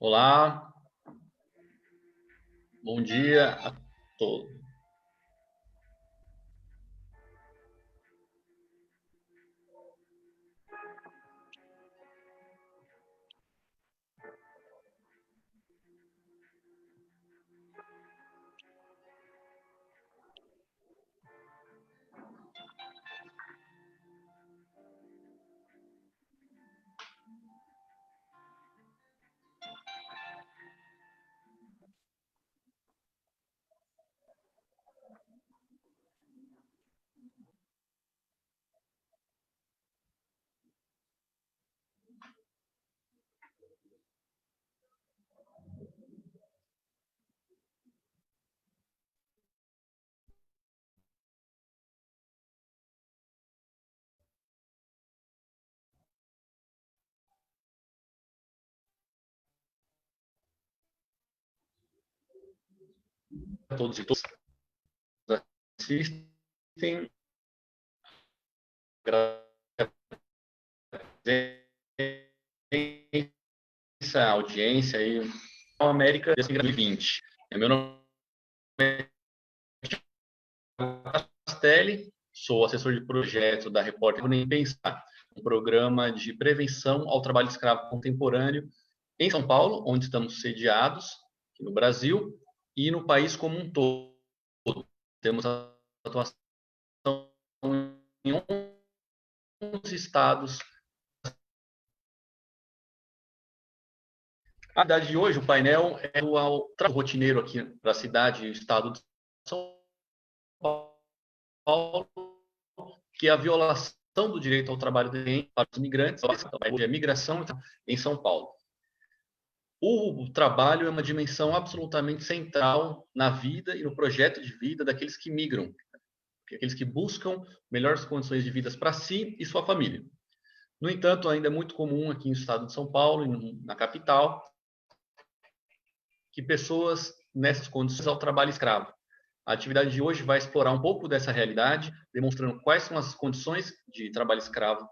Olá, bom dia a todos. A todos e todas assistem, essa audiência aí, América 2020. Meu nome é Castelli, sou assessor de projeto da Repórter Nem Pensar, um programa de prevenção ao trabalho escravo contemporâneo em São Paulo, onde estamos sediados, aqui no Brasil, e no país como um todo. Temos atuação em 11 estados. A atividade de hoje, o painel é o trabalho rotineiro aqui para a cidade e estado de São Paulo, que é a violação do direito ao trabalho para os imigrantes, a migração em São Paulo. O trabalho é uma dimensão absolutamente central na vida e no projeto de vida daqueles que migram, aqueles que buscam melhores condições de vida para si e sua família. No entanto, ainda é muito comum aqui no estado de São Paulo, na capital, que pessoas nessas condições ao trabalho escravo. A atividade de hoje vai explorar um pouco dessa realidade, demonstrando quais são as condições de trabalho escravo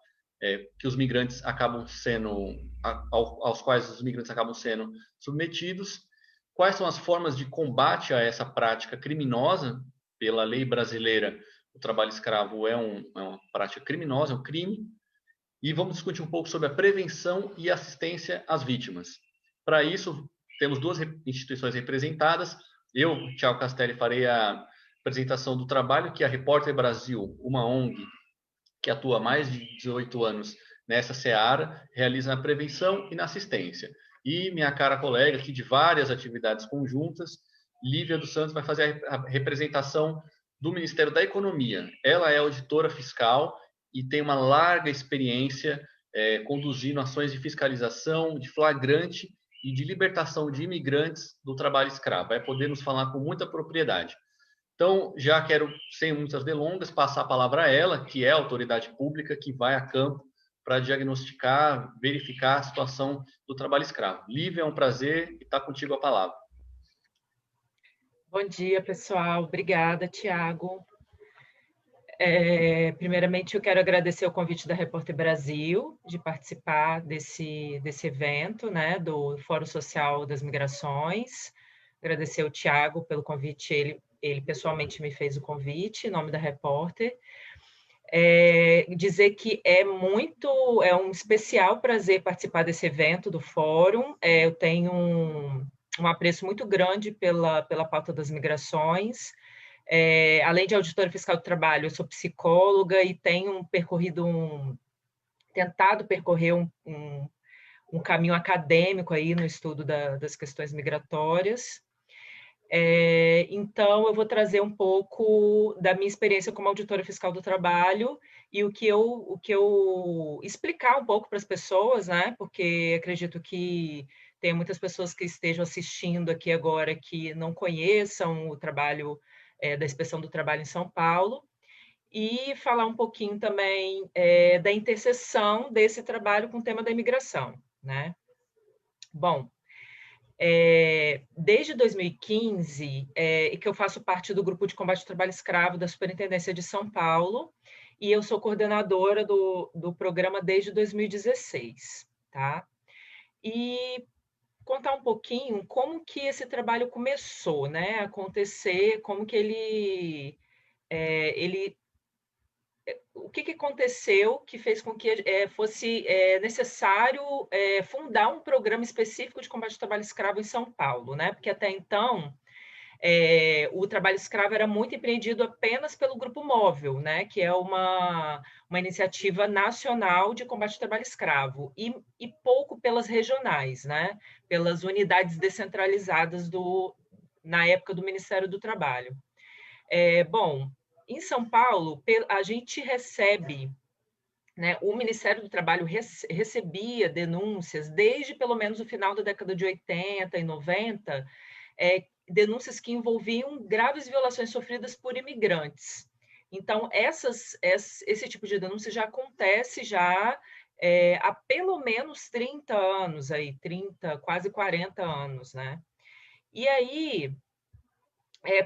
que os migrantes acabam sendo, aos quais os migrantes acabam sendo submetidos, quais são as formas de combate a essa prática criminosa pela lei brasileira. O trabalho escravo é uma prática criminosa, é um crime, e vamos discutir um pouco sobre a prevenção e assistência às vítimas. Para isso, temos duas instituições representadas. Eu, Thiago Castelli, farei a apresentação do trabalho que a Repórter Brasil, uma ONG que atua há mais de 18 anos nessa seara, realiza na prevenção e na assistência. E minha cara colega aqui de várias atividades conjuntas, Lívia dos Santos, vai fazer a representação do Ministério da Economia. Ela é auditora fiscal e tem uma larga experiência conduzindo ações de fiscalização, de flagrante e de libertação de imigrantes do trabalho escravo. Vai poder nos falar com muita propriedade. Então, já quero, sem muitas delongas, passar a palavra a ela, que é a autoridade pública que vai a campo para diagnosticar, verificar a situação do trabalho escravo. Lívia, é um prazer e está contigo a palavra. Bom dia, pessoal. Obrigada, Tiago. Primeiramente, eu quero agradecer o convite da Repórter Brasil de participar desse evento, né, do Fórum Social das Migrações. Agradecer ao Tiago pelo convite, ele pessoalmente me fez o convite, em nome da Repórter. Dizer que é um especial prazer participar desse evento do Fórum. Eu tenho um apreço muito grande pela pauta das migrações. Além de auditora fiscal do trabalho, eu sou psicóloga e tenho tentado percorrer um caminho acadêmico aí no estudo das questões migratórias. Então, eu vou trazer um pouco da minha experiência como auditora fiscal do trabalho e o que eu explicar um pouco para as pessoas, né? Porque acredito que tem muitas pessoas que estejam assistindo aqui agora que não conheçam o trabalho da Inspeção do Trabalho em São Paulo, e falar um pouquinho também da interseção desse trabalho com o tema da imigração, né? Bom, desde 2015, que eu faço parte do Grupo de Combate ao Trabalho Escravo da Superintendência de São Paulo, e eu sou coordenadora do programa desde 2016, tá? E contar um pouquinho como que esse trabalho começou, né, a acontecer, como que ele o que que aconteceu que fez com que fosse necessário fundar um programa específico de combate ao trabalho escravo em São Paulo, né? Porque até então o trabalho escravo era muito empreendido apenas pelo Grupo Móvel, né? Que é uma iniciativa nacional de combate ao trabalho escravo, e pouco pelas regionais, né? Pelas unidades descentralizadas na época do Ministério do Trabalho. Bom, em São Paulo, a gente recebe, né, o Ministério do Trabalho recebia denúncias desde pelo menos o final da década de 80 e 90, denúncias que envolviam graves violações sofridas por imigrantes. Então, esse tipo de denúncia já acontece há pelo menos 30 anos, aí, 30, quase 40 anos, né? E aí,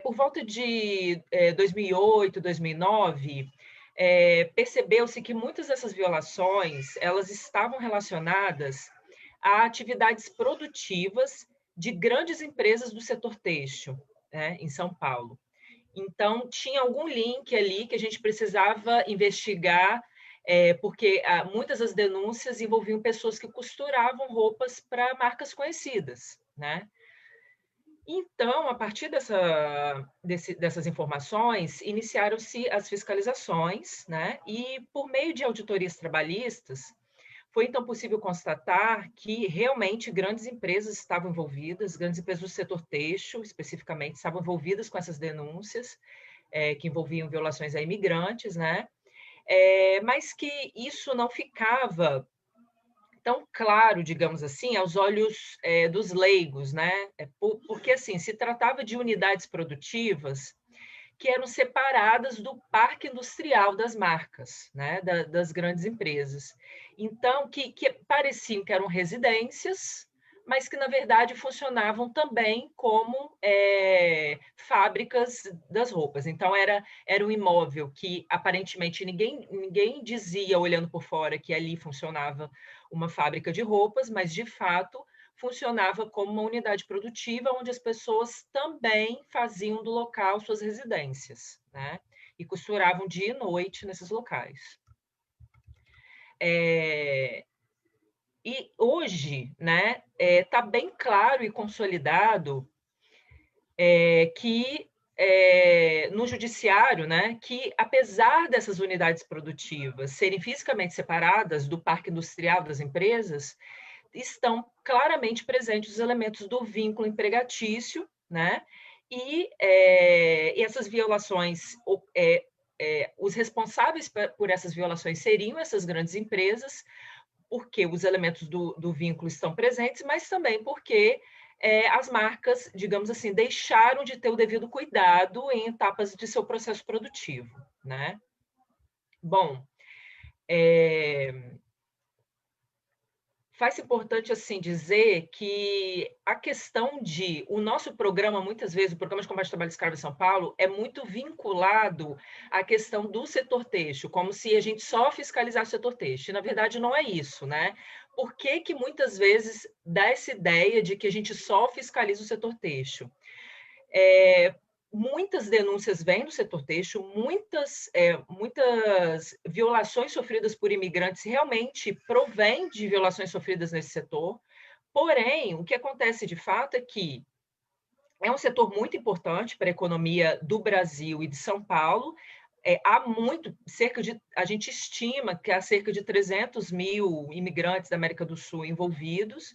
por volta de 2008, 2009, percebeu-se que muitas dessas violações elas estavam relacionadas a atividades produtivas de grandes empresas do setor têxtil, né, em São Paulo. Então, tinha algum link ali que a gente precisava investigar, porque muitas das denúncias envolviam pessoas que costuravam roupas para marcas conhecidas, né? Então, a partir dessas informações, iniciaram-se as fiscalizações, né? E por meio de auditorias trabalhistas, foi então possível constatar que realmente grandes empresas estavam envolvidas, grandes empresas do setor têxtil, especificamente, estavam envolvidas com essas denúncias, que envolviam violações a imigrantes, né? Mas que isso não ficava tão claro, digamos assim, aos olhos dos leigos, né? Porque assim se tratava de unidades produtivas que eram separadas do parque industrial das marcas, né? Das grandes empresas. Então, que pareciam que eram residências, mas que na verdade funcionavam também como fábricas das roupas. Então era um imóvel que aparentemente ninguém dizia olhando por fora que ali funcionava uma fábrica de roupas, mas de fato funcionava como uma unidade produtiva onde as pessoas também faziam do local suas residências, né? E costuravam dia e noite nesses locais. E hoje, né, está bem claro e consolidado que no judiciário, né, que apesar dessas unidades produtivas serem fisicamente separadas do parque industrial das empresas, estão claramente presentes os elementos do vínculo empregatício, né? E essas violações, os responsáveis por essas violações seriam essas grandes empresas, porque os elementos do vínculo estão presentes, mas também porque as marcas, digamos assim, deixaram de ter o devido cuidado em etapas de seu processo produtivo, né? Bom, faz importante assim dizer que a questão o nosso programa, muitas vezes, o Programa de Combate ao Trabalho Escravo em São Paulo, é muito vinculado à questão do setor têxtil, como se a gente só fiscalizasse o setor têxtil. Na verdade, não é isso, né? Por que que muitas vezes dá essa ideia de que a gente só fiscaliza o setor têxtil? Muitas denúncias vêm do setor têxtil, muitas violações sofridas por imigrantes realmente provêm de violações sofridas nesse setor. Porém, o que acontece de fato é que é um setor muito importante para a economia do Brasil e de São Paulo. A gente estima que há cerca de 300 mil imigrantes da América do Sul envolvidos,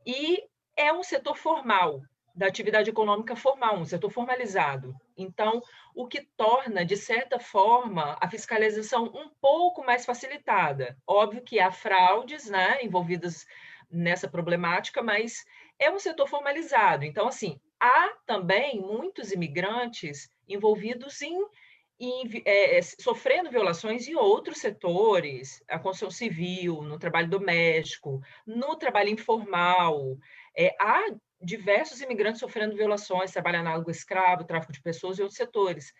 e é um setor formal, da atividade econômica formal, um setor formalizado. Então, o que torna, de certa forma, a fiscalização um pouco mais facilitada. Óbvio que há fraudes, né, envolvidas nessa problemática, mas é um setor formalizado. Então, assim, há também muitos imigrantes envolvidos sofrendo violações em outros setores, a construção civil, no trabalho doméstico, no trabalho informal. Há diversos imigrantes sofrendo violações, trabalho análogo escravo, tráfico de pessoas e outros setores.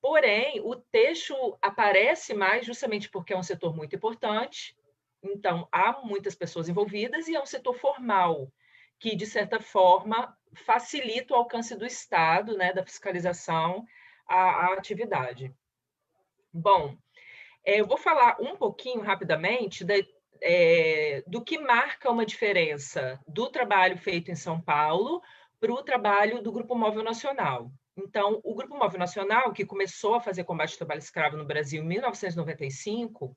Porém, o têxtil aparece mais justamente porque é um setor muito importante, então há muitas pessoas envolvidas e é um setor formal. que, de certa forma, facilita o alcance do Estado, né, da fiscalização à atividade. Bom, eu vou falar um pouquinho rapidamente do que marca uma diferença do trabalho feito em São Paulo para o trabalho do Grupo Móvel Nacional. Então, o Grupo Móvel Nacional, que começou a fazer combate ao trabalho escravo no Brasil em 1995,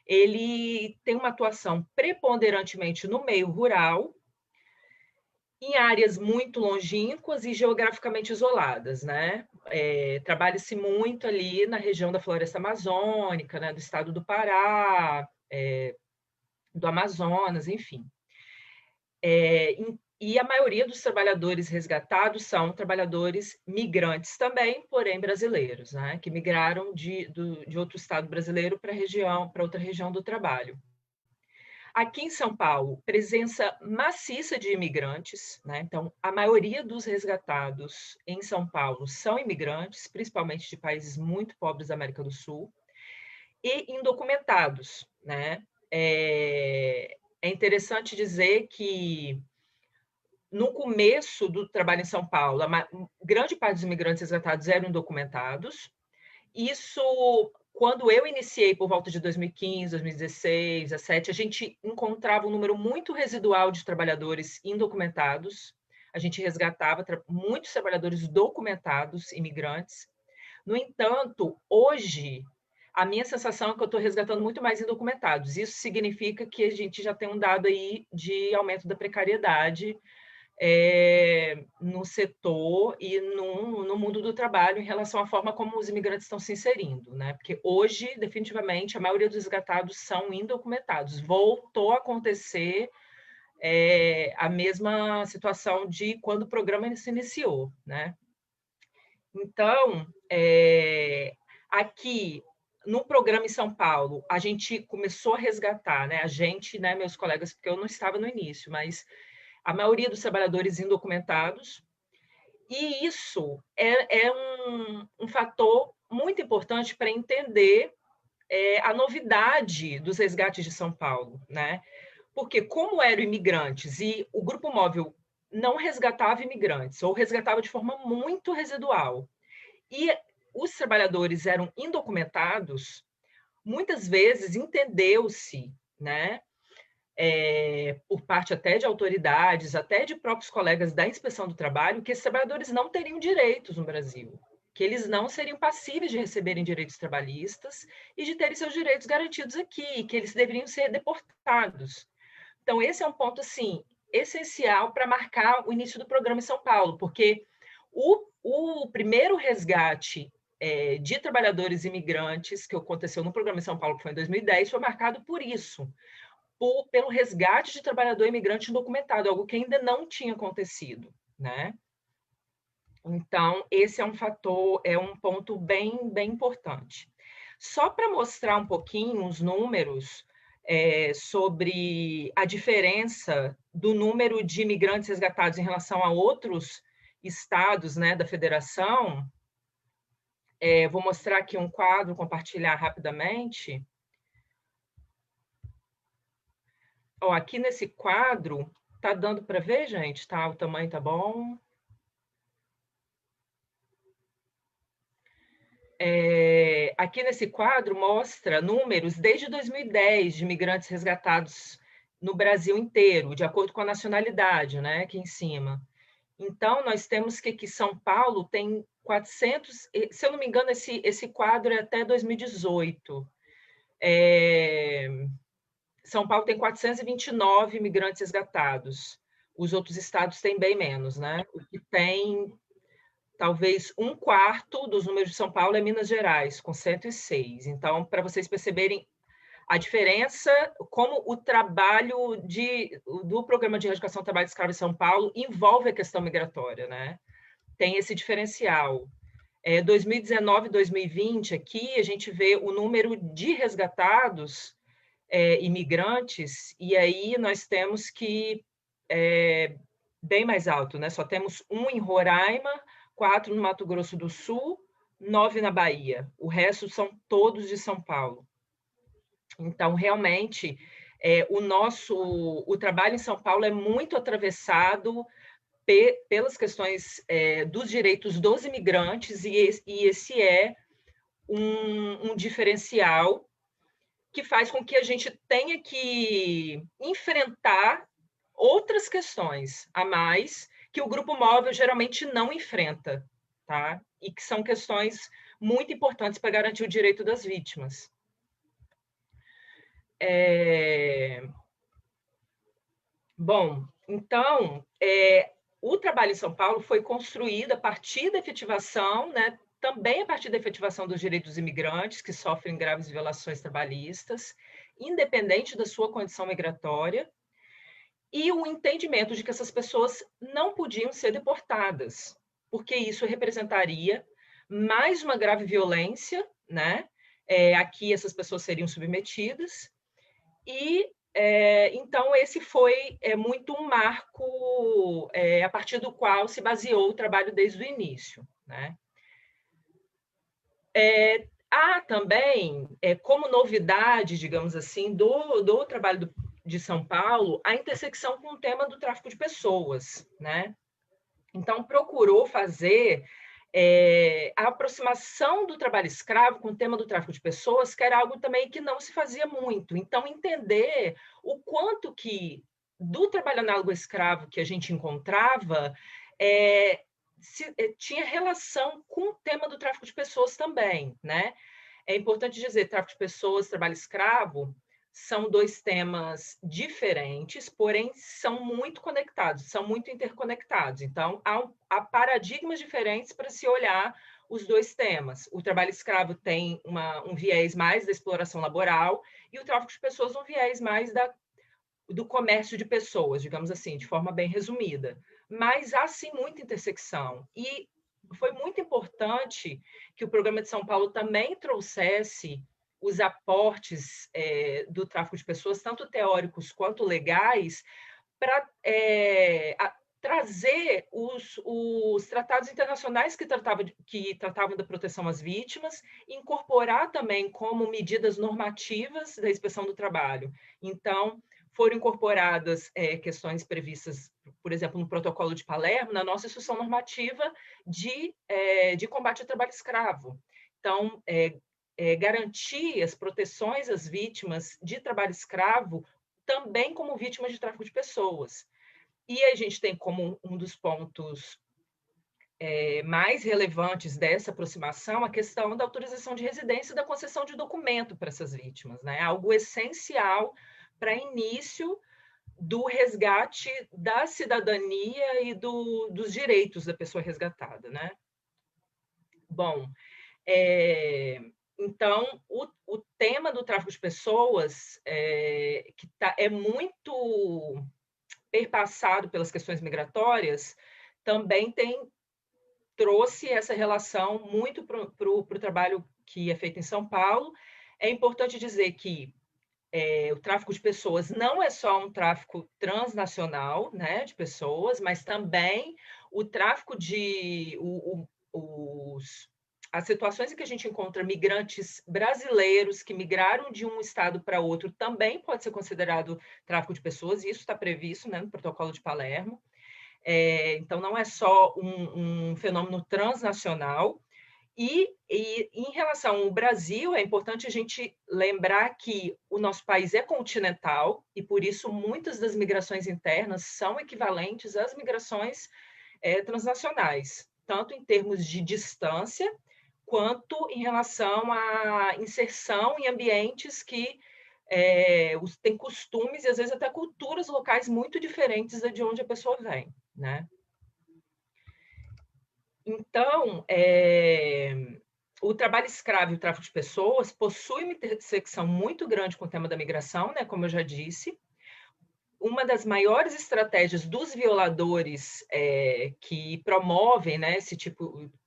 ele tem uma atuação preponderantemente no meio rural, em áreas muito longínquas e geograficamente isoladas, né? Trabalha-se muito ali na região da floresta amazônica, né? Do estado do Pará, do Amazonas, enfim. E a maioria dos trabalhadores resgatados são trabalhadores migrantes também, porém brasileiros, né? Que migraram de outro estado brasileiro para outra região do trabalho. Aqui em São Paulo, presença maciça de imigrantes, né? Então, a maioria dos resgatados em São Paulo são imigrantes, principalmente de países muito pobres da América do Sul, e indocumentados, né? É interessante dizer que no começo do trabalho em São Paulo, grande parte dos imigrantes resgatados eram indocumentados. Isso, quando eu iniciei por volta de 2015, 2016, 2017, a gente encontrava um número muito residual de trabalhadores indocumentados. A gente resgatava muitos trabalhadores documentados, imigrantes. No entanto, hoje, a minha sensação é que eu estou resgatando muito mais indocumentados. Isso significa que a gente já tem um dado aí de aumento da precariedade no setor e no mundo do trabalho em relação à forma como os imigrantes estão se inserindo, né? Porque hoje, definitivamente, a maioria dos resgatados são indocumentados. Voltou a acontecer a mesma situação de quando o programa se iniciou, né? Então, aqui no programa em São Paulo, a gente começou a resgatar, né? A gente, né, meus colegas, porque eu não estava no início, mas a maioria dos trabalhadores indocumentados, e isso é um fator muito importante para entender a novidade dos resgates de São Paulo, né? Porque como eram imigrantes e o Grupo Móvel não resgatava imigrantes, ou resgatava de forma muito residual, e os trabalhadores eram indocumentados, muitas vezes entendeu-se, né, por parte até de autoridades, até de próprios colegas da inspeção do trabalho, que esses trabalhadores não teriam direitos no Brasil, que eles não seriam passíveis de receberem direitos trabalhistas e de terem seus direitos garantidos aqui, que eles deveriam ser deportados. Então, esse é um ponto, assim, essencial para marcar o início do programa em São Paulo, porque o primeiro resgate de trabalhadores imigrantes que aconteceu no programa em São Paulo, que foi em 2010, foi marcado por isso, pelo resgate de trabalhador imigrante indocumentado, algo que ainda não tinha acontecido, né? Então, esse é um fator, é um ponto bem, bem importante. Só para mostrar um pouquinho os números sobre a diferença do número de imigrantes resgatados em relação a outros estados, né, da federação, vou mostrar aqui um quadro, compartilhar rapidamente. Ó, aqui nesse quadro, tá dando para ver, gente? Tá, o tamanho tá bom. Aqui nesse quadro mostra números desde 2010 de imigrantes resgatados no Brasil inteiro, de acordo com a nacionalidade, né? Aqui em cima. Então, nós temos que São Paulo tem 400, se eu não me engano, esse quadro é até 2018. São Paulo tem 429 imigrantes resgatados. Os outros estados têm bem menos, né? O que tem, talvez, 1/4 dos números de São Paulo é Minas Gerais, com 106. Então, para vocês perceberem a diferença, como o trabalho do Programa de Erradicação do Trabalho Escravo em São Paulo envolve a questão migratória, né? Tem esse diferencial. 2019 e 2020, aqui, a gente vê o número de resgatados imigrantes, e aí nós temos que bem mais alto, né? Só temos 1 em Roraima, 4 no Mato Grosso do Sul, 9 na Bahia. O resto são todos de São Paulo. Então, realmente, O trabalho em São Paulo é muito atravessado pelas questões dos direitos dos imigrantes, e esse é um diferencial que faz com que a gente tenha que enfrentar outras questões a mais que o grupo móvel geralmente não enfrenta, tá? E que são questões muito importantes para garantir o direito das vítimas. Bom, então, o trabalho em São Paulo foi construído a partir da efetivação, né, também a partir da efetivação dos direitos dos imigrantes que sofrem graves violações trabalhistas, independente da sua condição migratória, e o entendimento de que essas pessoas não podiam ser deportadas, porque isso representaria mais uma grave violência, né? Aqui essas pessoas seriam submetidas, e então esse foi muito um marco a partir do qual se baseou o trabalho desde o início, né? Há também, como novidade, digamos assim, do trabalho de São Paulo, a intersecção com o tema do tráfico de pessoas, né? Então, procurou fazer a aproximação do trabalho escravo com o tema do tráfico de pessoas, que era algo também que não se fazia muito. Então, entender o quanto que do trabalho análogo escravo que a gente encontrava tinha relação com o tema do tráfico de pessoas também, né? É importante dizer, tráfico de pessoas, trabalho escravo, são dois temas diferentes, porém são muito conectados, são muito interconectados. Então, há paradigmas diferentes para se olhar os dois temas. O trabalho escravo tem um viés mais da exploração laboral e o tráfico de pessoas um viés mais do comércio de pessoas, digamos assim, de forma bem resumida. Mas há, sim, muita intersecção. E foi muito importante que o Programa de São Paulo também trouxesse os aportes do tráfico de pessoas, tanto teóricos quanto legais, para trazer os tratados internacionais que tratavam da proteção às vítimas, incorporar também como medidas normativas da inspeção do trabalho. Então, foram incorporadas questões previstas, por exemplo, no Protocolo de Palermo, na nossa instrução normativa de combate ao trabalho escravo. Então, garantir as proteções às vítimas de trabalho escravo também como vítimas de tráfico de pessoas. E a gente tem como um dos pontos mais relevantes dessa aproximação a questão da autorização de residência e da concessão de documento para essas vítimas, né? Algo essencial para início do resgate da cidadania e dos direitos da pessoa resgatada, né? Bom, então, o tema do tráfico de pessoas que é muito perpassado pelas questões migratórias, também trouxe essa relação muito para o trabalho que é feito em São Paulo. É importante dizer que o tráfico de pessoas não é só um tráfico transnacional, né, de pessoas, mas também o tráfico as situações em que a gente encontra migrantes brasileiros que migraram de um estado para outro também pode ser considerado tráfico de pessoas, e isso está previsto, né, no Protocolo de Palermo. Então, não é só um fenômeno transnacional. E em relação ao Brasil, é importante a gente lembrar que o nosso país é continental e, por isso, muitas das migrações internas são equivalentes às migrações transnacionais, tanto em termos de distância, quanto em relação à inserção em ambientes que têm costumes e, às vezes, até culturas locais muito diferentes de onde a pessoa vem, né? Então, o trabalho escravo e o tráfico de pessoas possui uma intersecção muito grande com o tema da migração, né, como eu já disse. Uma das maiores estratégias dos violadores que promovem, né,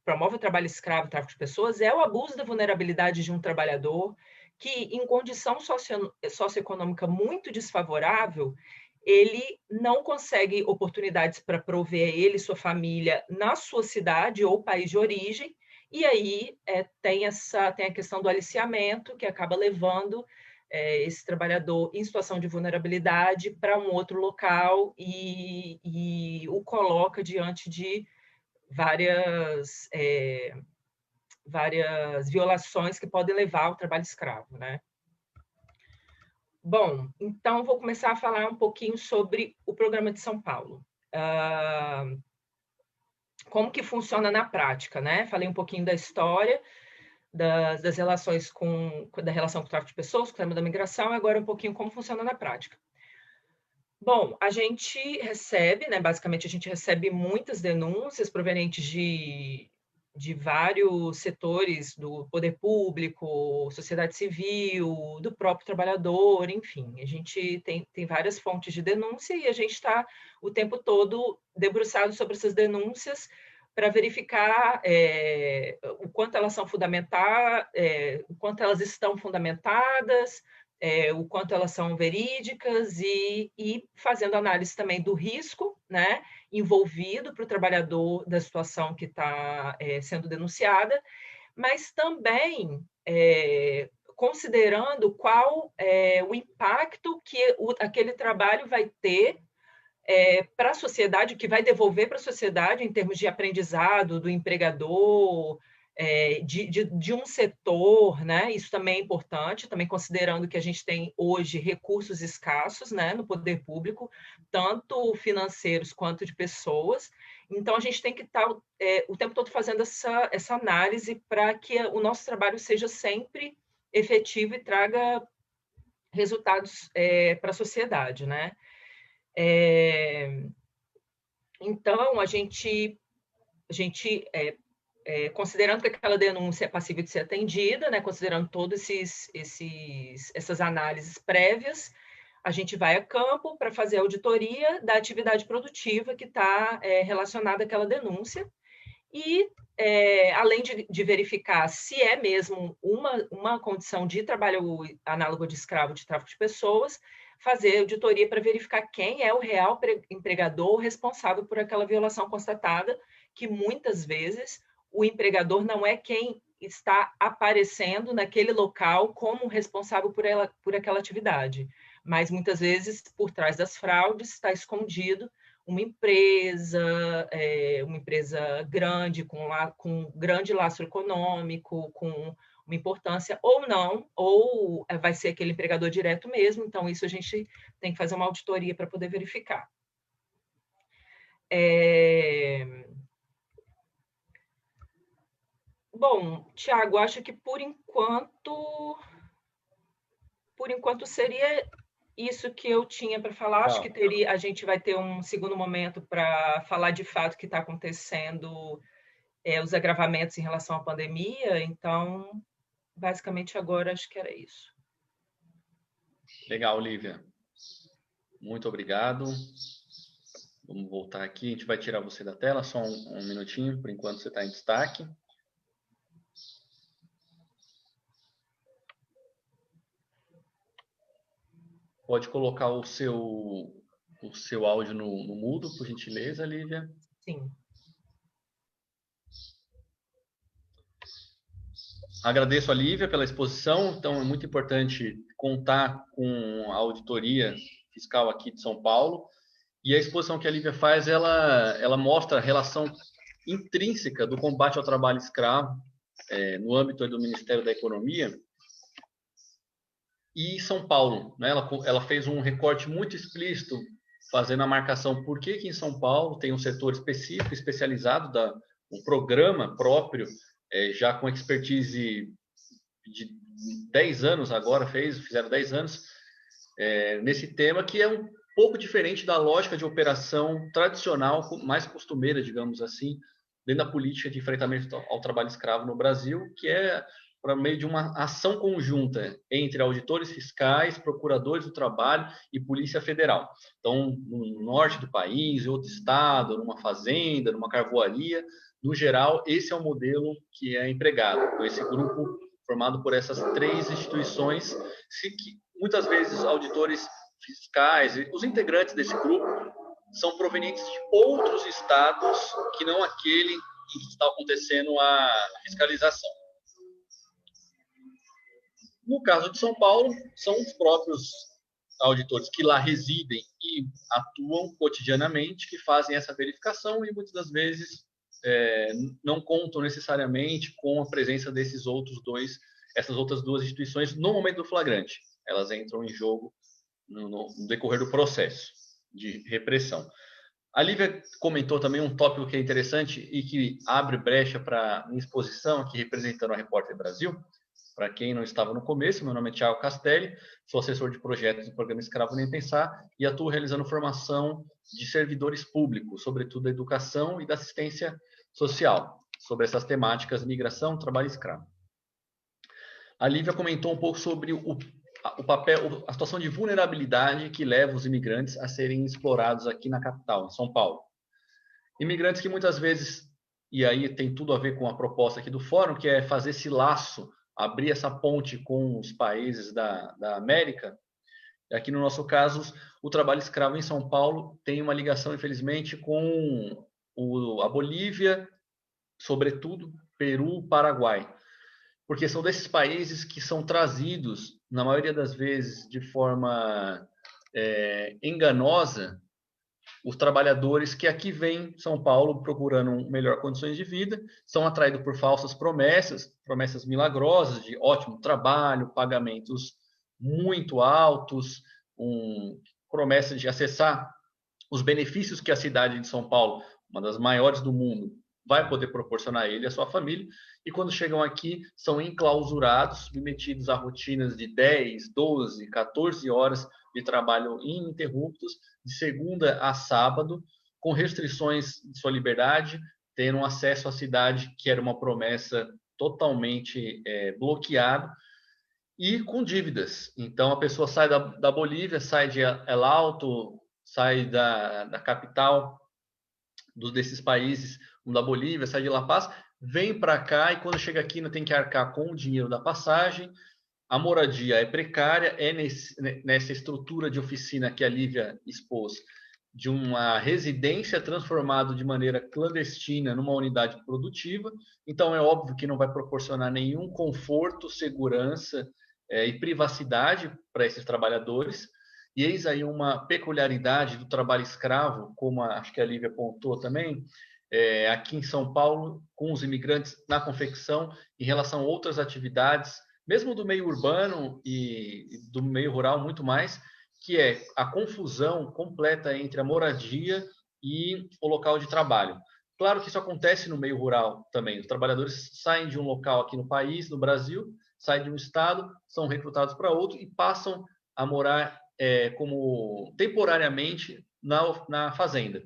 promove o trabalho escravo e o tráfico de pessoas é o abuso da vulnerabilidade de um trabalhador que, em condição socioeconômica muito desfavorável, ele não consegue oportunidades para prover ele e sua família na sua cidade ou país de origem, e aí tem a questão do aliciamento, que acaba levando esse trabalhador em situação de vulnerabilidade para um outro local e o coloca diante de várias violações que podem levar ao trabalho escravo, né? Bom, então vou começar a falar um pouquinho sobre o Programa de São Paulo. Como que funciona na prática, né? Falei um pouquinho da história, das relações da relação com o tráfico de pessoas, com o tema da migração, e agora um pouquinho como funciona na prática. Bom, a gente recebe, né, basicamente a gente recebe muitas denúncias provenientes de vários setores do poder público, sociedade civil, do próprio trabalhador, enfim. A gente tem várias fontes de denúncia e a gente está o tempo todo debruçado sobre essas denúncias para verificar o quanto elas são o quanto elas estão fundamentadas, o quanto elas são verídicas e fazendo análise também do risco, né, envolvido para o trabalhador da situação que está sendo denunciada, mas também considerando qual o impacto que aquele trabalho vai ter para a sociedade, que vai devolver para a sociedade em termos de aprendizado do empregador, de um setor, né? Isso também é importante, também considerando que a gente tem hoje recursos escassos, né, no poder público, tanto financeiros quanto de pessoas. Então, a gente tem que estar o tempo todo fazendo essa análise para que o nosso trabalho seja sempre efetivo e traga resultados para a sociedade, né? Então, a gente considerando que aquela denúncia é passível de ser atendida, né, considerando todas essas análises prévias, a gente vai a campo para fazer a auditoria da atividade produtiva que está relacionada àquela denúncia e, além de verificar se é mesmo uma condição de trabalho análogo de escravo, de tráfico de pessoas, fazer auditoria para verificar quem é o real empregador responsável por aquela violação constatada, que muitas vezes o empregador não é quem está aparecendo naquele local como responsável por aquela atividade, mas muitas vezes por trás das fraudes está escondido uma empresa grande, com grande lastro econômico, com uma importância ou não, ou vai ser aquele empregador direto mesmo, então isso a gente tem que fazer uma auditoria para poder verificar. Bom, Tiago, acho que por enquanto seria isso que eu tinha para falar. Acho que a gente vai ter um segundo momento para falar de fato o que está acontecendo, os agravamentos em relação à pandemia. Então, basicamente agora acho que era isso. Legal, Olivia. Muito obrigado. Vamos voltar aqui. A gente vai tirar você da tela, só um minutinho, por enquanto você está em destaque. Pode colocar o seu áudio no mudo, por gentileza, Lívia. Sim. Agradeço a Lívia pela exposição. Então, é muito importante contar com a auditoria fiscal aqui de São Paulo. E a exposição que a Lívia faz, ela mostra a relação intrínseca do combate ao trabalho escravo no âmbito do Ministério da Economia e São Paulo, né? Ela fez um recorte muito explícito, fazendo a marcação por que em São Paulo tem um setor específico, especializado, um programa próprio, já com expertise de 10 anos agora, fizeram 10 anos, nesse tema, que é um pouco diferente da lógica de operação tradicional, mais costumeira, digamos assim, dentro da política de enfrentamento ao trabalho escravo no Brasil, que é por meio de uma ação conjunta entre auditores fiscais, procuradores do trabalho e Polícia Federal. Então, no norte do país, em outro estado, numa fazenda, numa carvoaria, no geral, esse é o modelo que é empregado, com esse grupo formado por essas 3 instituições, que muitas vezes auditores fiscais, os integrantes desse grupo são provenientes de outros estados que não aquele em que está acontecendo a fiscalização. No caso de São Paulo, são os próprios auditores que lá residem e atuam cotidianamente que fazem essa verificação e muitas das vezes não contam necessariamente com a presença essas outras duas instituições no momento do flagrante. Elas entram em jogo no decorrer do processo de repressão. A Lívia comentou também um tópico que é interessante e que abre brecha para uma exposição aqui representando a Repórter Brasil. Para quem não estava no começo, meu nome é Thiago Castelli, sou assessor de projetos do programa Escravo Nem Pensar e atuo realizando formação de servidores públicos, sobretudo da educação e da assistência social, sobre essas temáticas migração, trabalho e escravo. A Lívia comentou um pouco sobre o papel, a situação de vulnerabilidade que leva os imigrantes a serem explorados aqui na capital, em São Paulo. Imigrantes que muitas vezes, e aí tem tudo a ver com a proposta aqui do fórum, que é fazer esse laço, abrir essa ponte com os países da América. Aqui no nosso caso, o trabalho escravo em São Paulo tem uma ligação, infelizmente, com a Bolívia, sobretudo Peru, Paraguai, porque são desses países que são trazidos, na maioria das vezes, de forma enganosa, os trabalhadores que aqui vêm São Paulo procurando melhor condições de vida, são atraídos por falsas promessas, promessas milagrosas de ótimo trabalho, pagamentos muito altos, promessa de acessar os benefícios que a cidade de São Paulo, uma das maiores do mundo, vai poder proporcionar a ele e a sua família, e quando chegam aqui são enclausurados, submetidos a rotinas de 10, 12, 14 horas de trabalho ininterruptos, de segunda a sábado, com restrições de sua liberdade, tendo acesso à cidade, que era uma promessa totalmente bloqueada, e com dívidas. Então, a pessoa sai da Bolívia, sai de El Alto, sai da capital desses países, como da Bolívia, sai de La Paz, vem para cá e quando chega aqui ainda tem que arcar com o dinheiro da passagem, a moradia é precária, nessa estrutura de oficina que a Lívia expôs, de uma residência transformada de maneira clandestina numa unidade produtiva, então é óbvio que não vai proporcionar nenhum conforto, segurança e privacidade para esses trabalhadores, e eis aí uma peculiaridade do trabalho escravo, como acho que a Lívia apontou também, aqui em São Paulo, com os imigrantes na confecção, em relação a outras atividades, mesmo do meio urbano e do meio rural, muito mais, que é a confusão completa entre a moradia e o local de trabalho. Claro que isso acontece no meio rural também. Os trabalhadores saem de um local aqui no país, no Brasil, saem de um estado, são recrutados para outro e passam a morar como temporariamente na fazenda.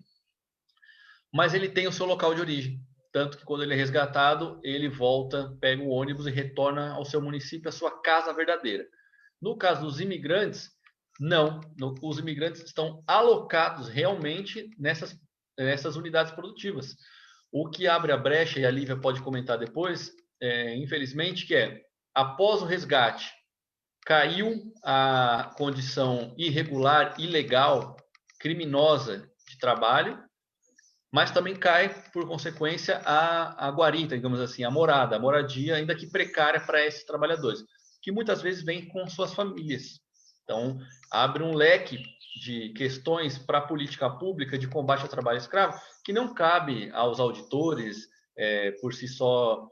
Mas ele tem o seu local de origem. Tanto que quando ele é resgatado, ele volta, pega o ônibus e retorna ao seu município, à sua casa verdadeira. No caso dos imigrantes, não. Os imigrantes estão alocados realmente nessas unidades produtivas. O que abre a brecha, e a Lívia pode comentar depois, infelizmente, que após o resgate, caiu a condição irregular, ilegal, criminosa de trabalho, mas também cai, por consequência, a guarita, digamos assim, a moradia, ainda que precária para esses trabalhadores, que muitas vezes vêm com suas famílias. Então, abre um leque de questões para a política pública de combate ao trabalho escravo, que não cabe aos auditores, por si só,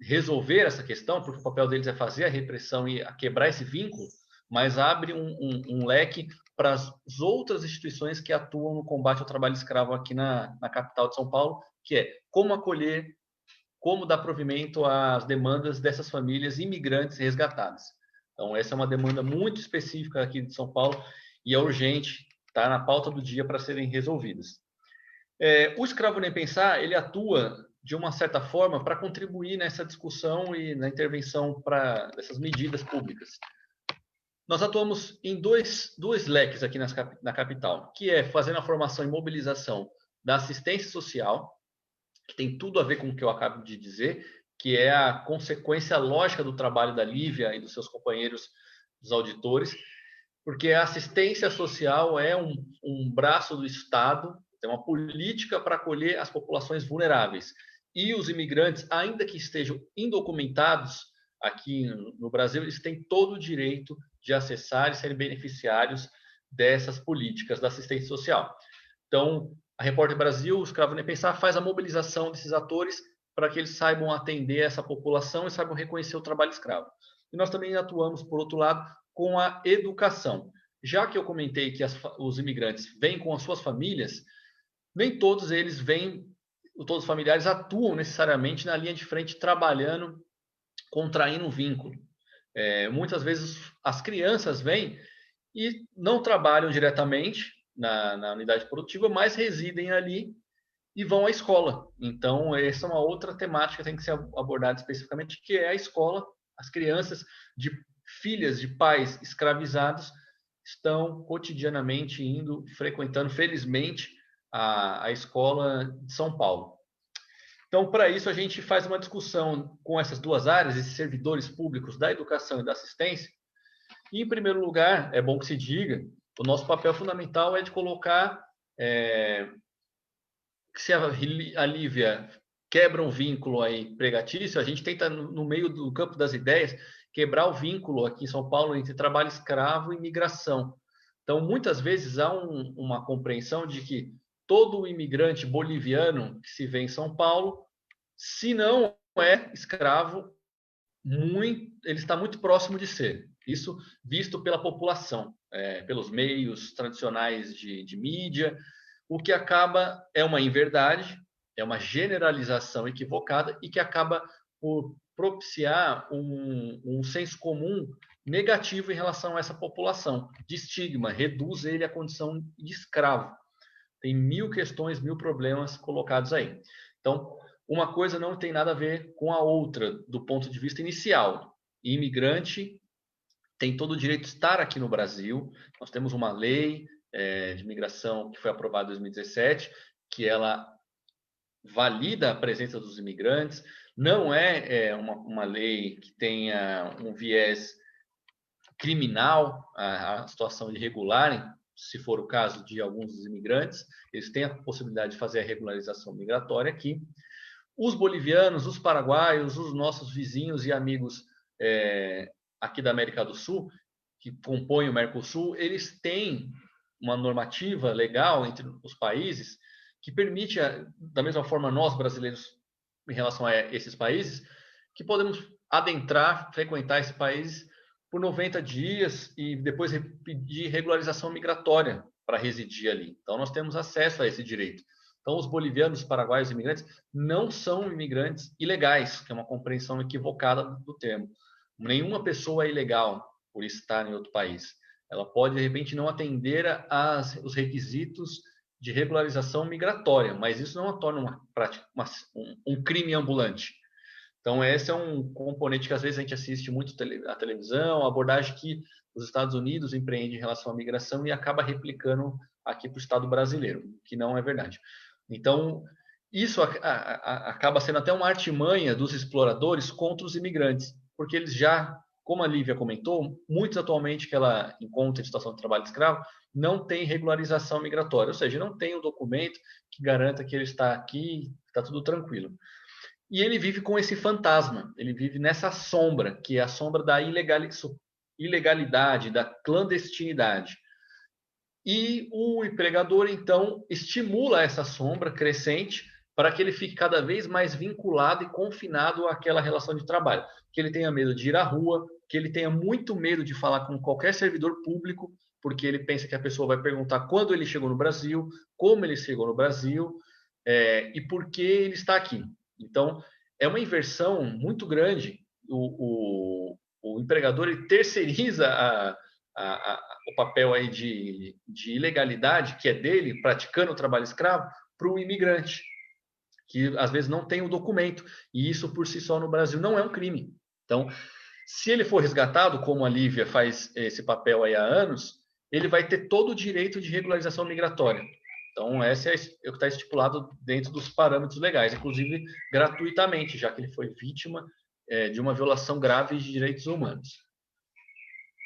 resolver essa questão, porque o papel deles é fazer a repressão e a quebrar esse vínculo, mas abre um leque para as outras instituições que atuam no combate ao trabalho escravo aqui na capital de São Paulo, que é como acolher, como dar provimento às demandas dessas famílias imigrantes resgatadas. Então, essa é uma demanda muito específica aqui de São Paulo e é urgente, está na pauta do dia para serem resolvidas. O Escravo Nem Pensar, ele atua de uma certa forma para contribuir nessa discussão e na intervenção dessas medidas públicas. Nós atuamos em dois leques aqui na capital, que é fazendo a formação e mobilização da assistência social, que tem tudo a ver com o que eu acabo de dizer, que é a consequência lógica do trabalho da Lívia e dos seus companheiros, dos auditores, porque a assistência social é um braço do Estado, é uma política para acolher as populações vulneráveis. E os imigrantes, ainda que estejam indocumentados, aqui no Brasil, eles têm todo o direito de acessar e serem beneficiários dessas políticas da assistência social. Então, a Repórter Brasil, o Escravo Nem Pensar, faz a mobilização desses atores para que eles saibam atender essa população e saibam reconhecer o trabalho escravo. E nós também atuamos, por outro lado, com a educação. Já que eu comentei que os imigrantes vêm com as suas famílias, nem todos eles vêm, todos os familiares atuam necessariamente na linha de frente, trabalhando, contraindo um vínculo. Muitas vezes as crianças vêm e não trabalham diretamente na unidade produtiva, mas residem ali e vão à escola. Então, essa é uma outra temática que tem que ser abordada especificamente, que é a escola. As crianças de filhas de pais escravizados estão cotidianamente indo, frequentando, felizmente, a escola de São Paulo. Então, para isso, a gente faz uma discussão com essas duas áreas, esses servidores públicos da educação e da assistência. E, em primeiro lugar, é bom que se diga, o nosso papel fundamental é de colocar que se a Lívia quebra um vínculo aí empregatício, a gente tenta, no meio do campo das ideias, quebrar o vínculo aqui em São Paulo entre trabalho escravo e migração. Então, muitas vezes há uma compreensão de que todo imigrante boliviano que se vê em São Paulo, se não é escravo, ele está muito próximo de ser. Isso visto pela população, pelos meios tradicionais de mídia, o que acaba é uma inverdade, é uma generalização equivocada e que acaba por propiciar um senso comum negativo em relação a essa população, de estigma, reduz ele à condição de escravo. Tem 1000 questões, 1000 problemas colocados aí. Então, uma coisa não tem nada a ver com a outra, do ponto de vista inicial. Imigrante tem todo o direito de estar aqui no Brasil. Nós temos uma lei de imigração que foi aprovada em 2017, que ela valida a presença dos imigrantes. Não é uma lei que tenha um viés criminal, a situação de regularem, se for o caso de alguns dos imigrantes, eles têm a possibilidade de fazer a regularização migratória aqui. Os bolivianos, os paraguaios, os nossos vizinhos e amigos aqui da América do Sul, que compõem o Mercosul, eles têm uma normativa legal entre os países que permite, da mesma forma nós brasileiros, em relação a esses países, que podemos adentrar, frequentar esses países por 90 dias e depois pedir regularização migratória para residir ali. Então, nós temos acesso a esse direito. Então, os bolivianos, os paraguaios, os imigrantes, não são imigrantes ilegais, que é uma compreensão equivocada do termo. Nenhuma pessoa é ilegal por estar em outro país. Ela pode, de repente, não atender os requisitos de regularização migratória, mas isso não a torna um crime ambulante. Então, esse é um componente que às vezes a gente assiste muito a televisão, a abordagem que os Estados Unidos empreendem em relação à migração e acaba replicando aqui para o Estado brasileiro, que não é verdade. Então, isso acaba sendo até uma artimanha dos exploradores contra os imigrantes, porque eles já, como a Lívia comentou, muitos atualmente que ela encontra em situação de trabalho escravo não tem regularização migratória, ou seja, não tem um documento que garanta que ele está aqui, está tudo tranquilo. E ele vive com esse fantasma, ele vive nessa sombra, que é a sombra da ilegalidade, da clandestinidade. E o empregador, então, estimula essa sombra crescente para que ele fique cada vez mais vinculado e confinado àquela relação de trabalho. Que ele tenha medo de ir à rua, que ele tenha muito medo de falar com qualquer servidor público, porque ele pensa que a pessoa vai perguntar quando ele chegou no Brasil, como ele chegou no Brasil e por que ele está aqui. Então, é uma inversão muito grande. O empregador ele terceiriza o papel aí de ilegalidade, que é dele, praticando o trabalho escravo, para o imigrante, que às vezes não tem o documento. E isso, por si só, no Brasil, não é um crime. Então, se ele for resgatado, como a Lívia faz esse papel aí há anos, ele vai ter todo o direito de regularização migratória. Então, esse é o que está estipulado dentro dos parâmetros legais, inclusive gratuitamente, já que ele foi vítima de uma violação grave de direitos humanos.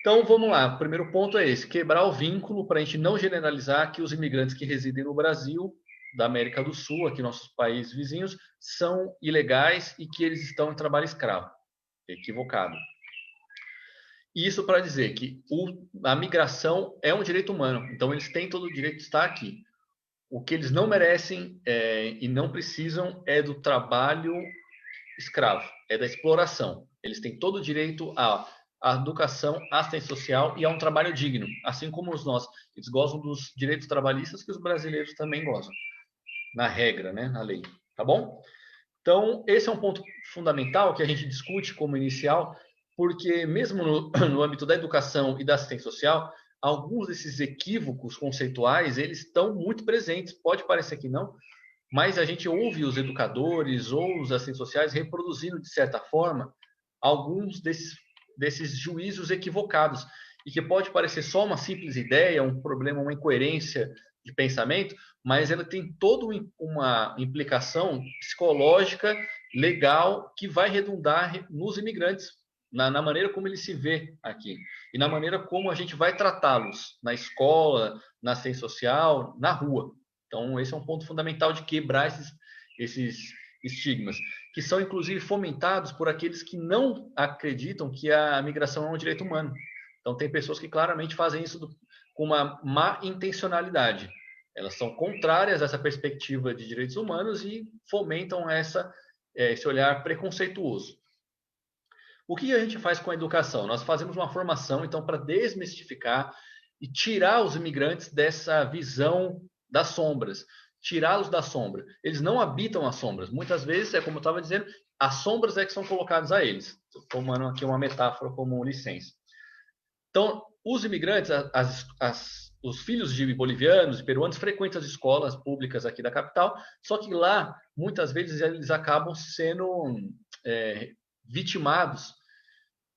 Então, vamos lá. O primeiro ponto é esse, quebrar o vínculo para a gente não generalizar que os imigrantes que residem no Brasil, da América do Sul, aqui nossos países vizinhos, são ilegais e que eles estão em trabalho escravo. equivocado. Isso para dizer que a migração é um direito humano, então eles têm todo o direito de estar aqui. O que eles não merecem e não precisam é do trabalho escravo, é da exploração. Eles têm todo o direito à educação, à assistência social e a um trabalho digno, assim como nós. Eles gozam dos direitos trabalhistas que os brasileiros também gozam, na regra, né, na lei. Tá bom? Então, esse é um ponto fundamental que a gente discute como inicial, porque mesmo no âmbito da educação e da assistência social, alguns desses equívocos conceituais, eles estão muito presentes. Pode parecer que não, mas a gente ouve os educadores ou os assistentes sociais reproduzindo, de certa forma, alguns desses juízos equivocados, e que pode parecer só uma simples ideia, um problema, uma incoerência de pensamento, mas ela tem toda uma implicação psicológica, legal, que vai redundar nos imigrantes, na maneira como ele se vê aqui, e na maneira como a gente vai tratá-los na escola, na assistência social, na rua. Então, esse é um ponto fundamental de quebrar esses estigmas, que são, inclusive, fomentados por aqueles que não acreditam que a migração é um direito humano. Então, tem pessoas que claramente fazem isso com uma má intencionalidade. Elas são contrárias a essa perspectiva de direitos humanos e fomentam esse olhar preconceituoso. O que a gente faz com a educação? Nós fazemos uma formação, então, para desmistificar e tirar os imigrantes dessa visão das sombras, tirá-los da sombra. Eles não habitam as sombras. Muitas vezes, é como eu estava dizendo, as sombras é que são colocadas a eles. Estou tomando aqui uma metáfora como licença. Então, os imigrantes, os filhos de bolivianos e peruanos frequentam as escolas públicas aqui da capital, só que lá, muitas vezes, eles acabam sendo vitimados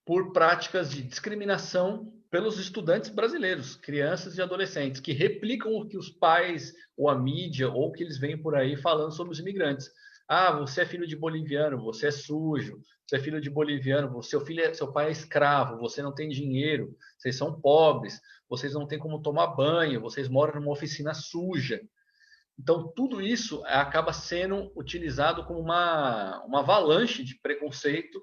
por práticas de discriminação pelos estudantes brasileiros, crianças e adolescentes, que replicam o que os pais, ou a mídia, ou que eles vêm por aí falando sobre os imigrantes. Ah, você é filho de boliviano, você é sujo, você é filho de boliviano, seu pai é escravo, você não tem dinheiro, vocês são pobres, vocês não têm como tomar banho, vocês moram numa oficina suja. Então, tudo isso acaba sendo utilizado como uma avalanche de preconceito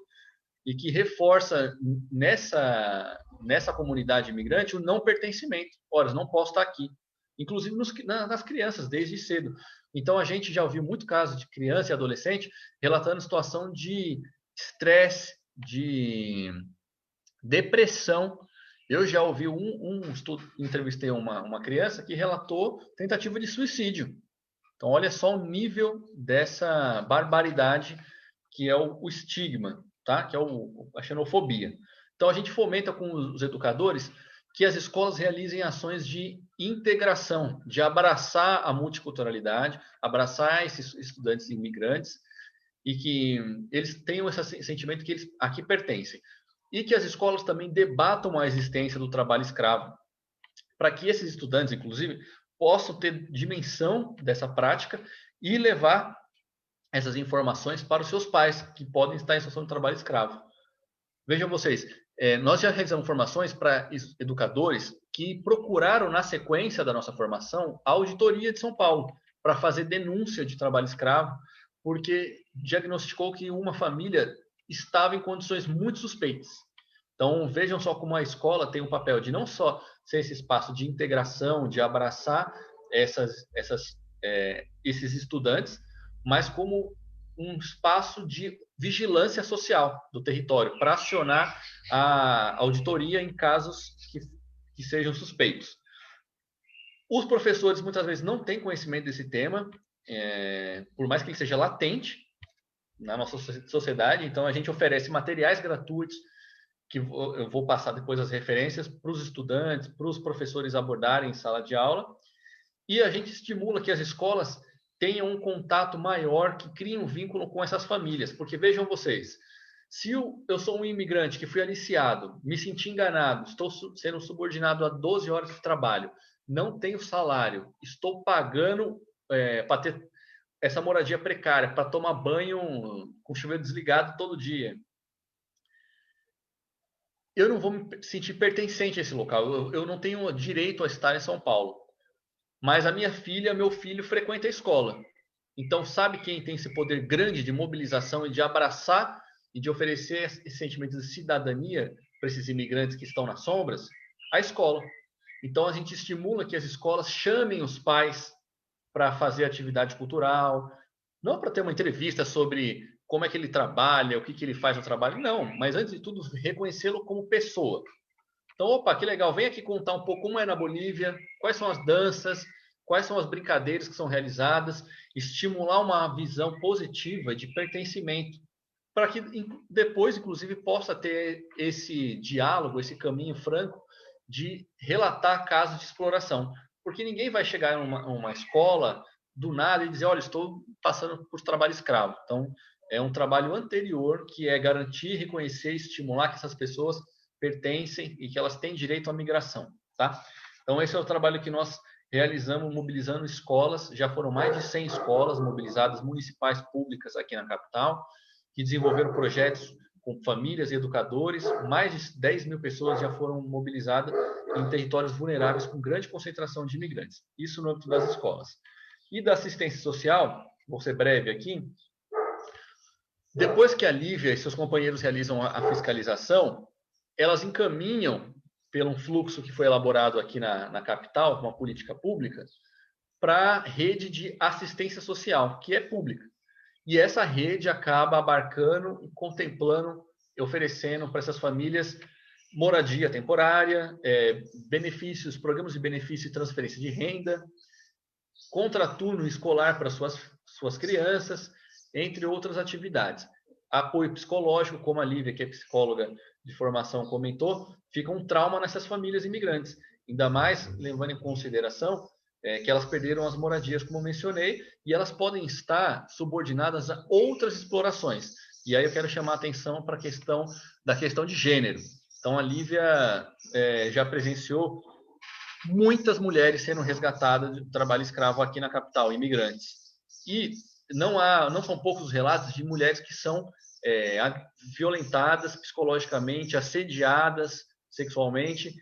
e que reforça nessa comunidade imigrante o não pertencimento. Ora, não posso estar aqui. Inclusive nas crianças, desde cedo. Então, a gente já ouviu muito caso de criança e adolescente relatando situação de estresse, de depressão. Eu já ouvi um estudo, entrevistei uma criança que relatou tentativa de suicídio. Então, olha só o nível dessa barbaridade que é o estigma, tá? Que é a xenofobia. Então, a gente fomenta com os educadores que as escolas realizem ações de integração, de abraçar a multiculturalidade, abraçar esses estudantes imigrantes e que eles tenham esse sentimento que eles aqui pertencem. E que as escolas também debatam a existência do trabalho escravo, para que esses estudantes, inclusive, possam ter dimensão dessa prática e levar essas informações para os seus pais, que podem estar em situação de trabalho escravo. Vejam vocês, nós já realizamos formações para educadores que procuraram, na sequência da nossa formação, a Auditoria de São Paulo, para fazer denúncia de trabalho escravo, porque diagnosticou que uma família estava em condições muito suspeitas. Então, vejam só como a escola tem um papel de não só ser esse espaço de integração, de abraçar esses estudantes, mas como um espaço de vigilância social do território, para acionar a auditoria em casos que sejam suspeitos. Os professores, muitas vezes, não têm conhecimento desse tema, por mais que ele seja latente na nossa sociedade, então a gente oferece materiais gratuitos, que eu vou passar depois as referências para os estudantes, para os professores abordarem em sala de aula, e a gente estimula que as escolas tenham um contato maior, que criem um vínculo com essas famílias, porque vejam vocês, se eu sou um imigrante que fui aliciado, me senti enganado, estou sendo subordinado a 12 horas de trabalho, não tenho salário, estou pagando para ter essa moradia precária, para tomar banho com o chuveiro desligado todo dia, eu não vou me sentir pertencente a esse local. Eu não tenho direito a estar em São Paulo. Mas a minha filha, meu filho frequenta a escola. Então, sabe quem tem esse poder grande de mobilização e de abraçar e de oferecer esse sentimento de cidadania para esses imigrantes que estão nas sombras, a escola. Então, a gente estimula que as escolas chamem os pais para fazer atividade cultural, não para ter uma entrevista sobre como é que ele trabalha, o que, que ele faz no trabalho, não, mas antes de tudo, reconhecê-lo como pessoa. Então, opa, que legal, vem aqui contar um pouco como é na Bolívia, quais são as danças, quais são as brincadeiras que são realizadas, estimular uma visão positiva de pertencimento, para que depois, inclusive, possa ter esse diálogo, esse caminho franco de relatar casos de exploração. Porque ninguém vai chegar em uma escola do nada e dizer, olha, estou passando por trabalho escravo. Então, é um trabalho anterior que é garantir, reconhecer e estimular que essas pessoas pertencem e que elas têm direito à migração, tá? Então, esse é o trabalho que nós realizamos mobilizando escolas, já foram mais de 100 escolas mobilizadas, municipais públicas aqui na capital, que desenvolveram projetos com famílias e educadores. Mais de 10 mil pessoas já foram mobilizadas em territórios vulneráveis com grande concentração de imigrantes. Isso no âmbito das escolas. E da assistência social, vou ser breve aqui, depois que a Lívia e seus companheiros realizam a fiscalização, elas encaminham, pelo um fluxo que foi elaborado aqui na capital, uma política pública, para a rede de assistência social, que é pública. E essa rede acaba abarcando e contemplando, oferecendo para essas famílias moradia temporária, benefícios, programas de benefício e transferência de renda, contraturno escolar para suas crianças, entre outras atividades. Apoio psicológico, como a Lívia, que é psicóloga de formação, comentou, fica um trauma nessas famílias imigrantes. Ainda mais levando em consideração que elas perderam as moradias, como mencionei, e elas podem estar subordinadas a outras explorações. E aí eu quero chamar a atenção para a questão da questão de gênero. Então, a Lívia já presenciou muitas mulheres sendo resgatadas do trabalho escravo aqui na capital, imigrantes. E não são poucos os relatos de mulheres que são violentadas psicologicamente, assediadas sexualmente.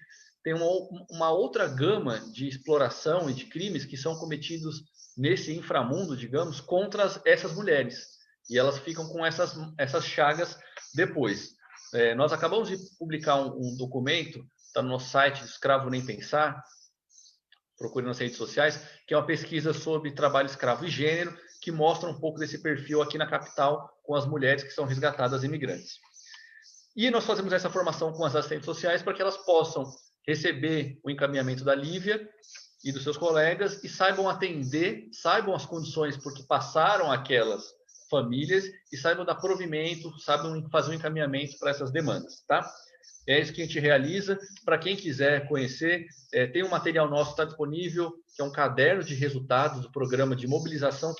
Tem uma outra gama de exploração e de crimes que são cometidos nesse inframundo, digamos, contra essas mulheres. E elas ficam com essas chagas depois. Nós acabamos de publicar um documento, está no nosso site, Escravo Nem Pensar, procure nas redes sociais, que é uma pesquisa sobre trabalho escravo e gênero, que mostra um pouco desse perfil aqui na capital com as mulheres que são resgatadas imigrantes. E nós fazemos essa formação com as assistentes sociais para que elas possam receber o encaminhamento da Lívia e dos seus colegas e saibam atender, saibam as condições porque passaram aquelas famílias e saibam dar provimento, saibam fazer um encaminhamento para essas demandas, tá? É isso que a gente realiza. Para quem quiser conhecer, tem um material nosso que está disponível, que é um caderno de resultados do programa de mobilização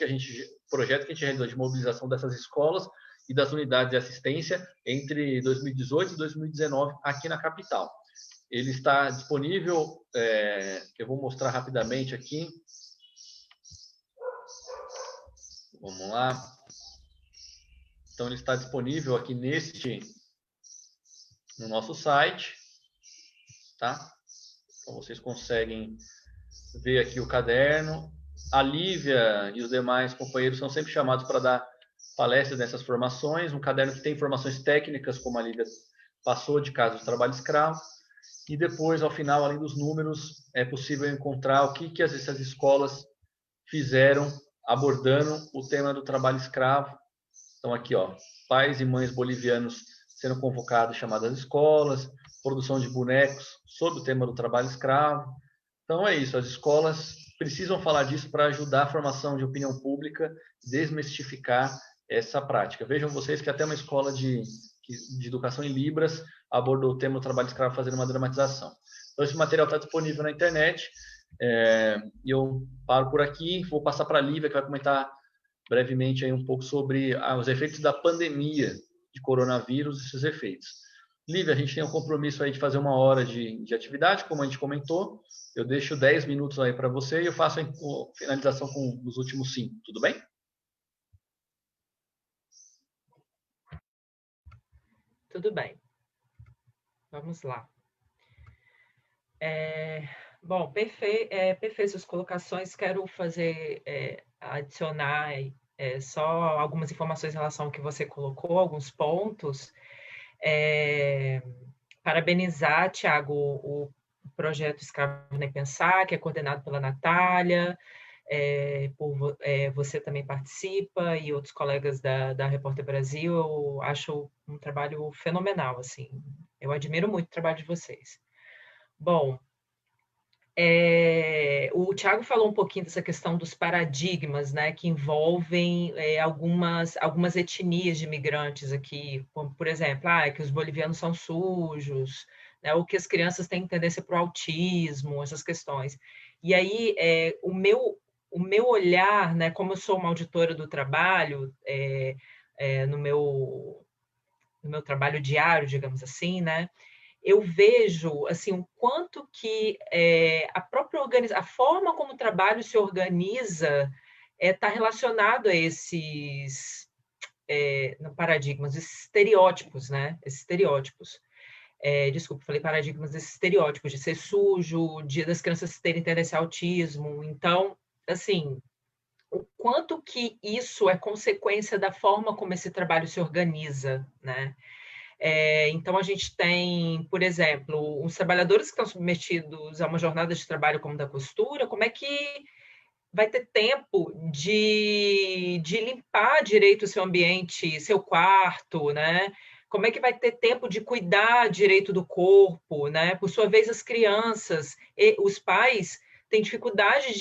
projeto que a gente realizou de mobilização dessas escolas e das unidades de assistência entre 2018 e 2019 aqui na capital. Ele está disponível, eu vou mostrar rapidamente aqui. Vamos lá. Então, ele está disponível aqui no nosso site, tá? Então, vocês conseguem ver aqui o caderno. A Lívia e os demais companheiros são sempre chamados para dar palestras nessas formações. Um caderno que tem informações técnicas, como a Lívia passou de casos de trabalho escravo. E depois, ao final, além dos números, é possível encontrar o que essas escolas fizeram abordando o tema do trabalho escravo. Então, aqui, ó, pais e mães bolivianos sendo convocados, chamadas escolas, produção de bonecos sobre o tema do trabalho escravo. Então, é isso, as escolas precisam falar disso para ajudar a formação de opinião pública, desmistificar essa prática. Vejam vocês que até uma escola de educação em Libras abordou o tema do trabalho escravo fazendo uma dramatização. Então, esse material está disponível na internet. E eu paro por aqui, vou passar para a Lívia, que vai comentar brevemente aí um pouco sobre os efeitos da pandemia de coronavírus e seus efeitos. Lívia, a gente tem um compromisso aí de fazer 1 hora de atividade, como a gente comentou. Eu deixo 10 minutos aí para você e eu faço a finalização com os últimos 5, tudo bem? Tudo bem. Vamos lá. Bom, perfeito suas colocações. Quero adicionar só algumas informações em relação ao que você colocou, alguns pontos. Parabenizar, Tiago, o projeto Escravo Nem Pensar, que é coordenado pela Natália, você também participa, e outros colegas da Repórter Brasil. Eu acho um trabalho fenomenal, assim. Eu admiro muito o trabalho de vocês. Bom, o Tiago falou um pouquinho dessa questão dos paradigmas, né, que envolvem algumas etnias de imigrantes aqui, como, por exemplo, que os bolivianos são sujos, né, ou que as crianças têm tendência para o autismo, essas questões. E aí, o meu olhar, né, como eu sou uma auditora do trabalho, no meu trabalho diário, digamos assim, né, eu vejo assim o quanto que a própria a forma como o trabalho se organiza está relacionado a esses paradigmas, esses estereótipos, né? Esses estereótipos. Desculpa, falei paradigmas, esses estereótipos de ser sujo, das crianças terem tendência ao autismo. Então, assim, o quanto que isso é consequência da forma como esse trabalho se organiza, né? Então, a gente tem, por exemplo, os trabalhadores que estão submetidos a uma jornada de trabalho como da costura, como é que vai ter tempo de limpar direito o seu ambiente, seu quarto, né? Como é que vai ter tempo de cuidar direito do corpo, né? Por sua vez, as crianças e os pais têm dificuldade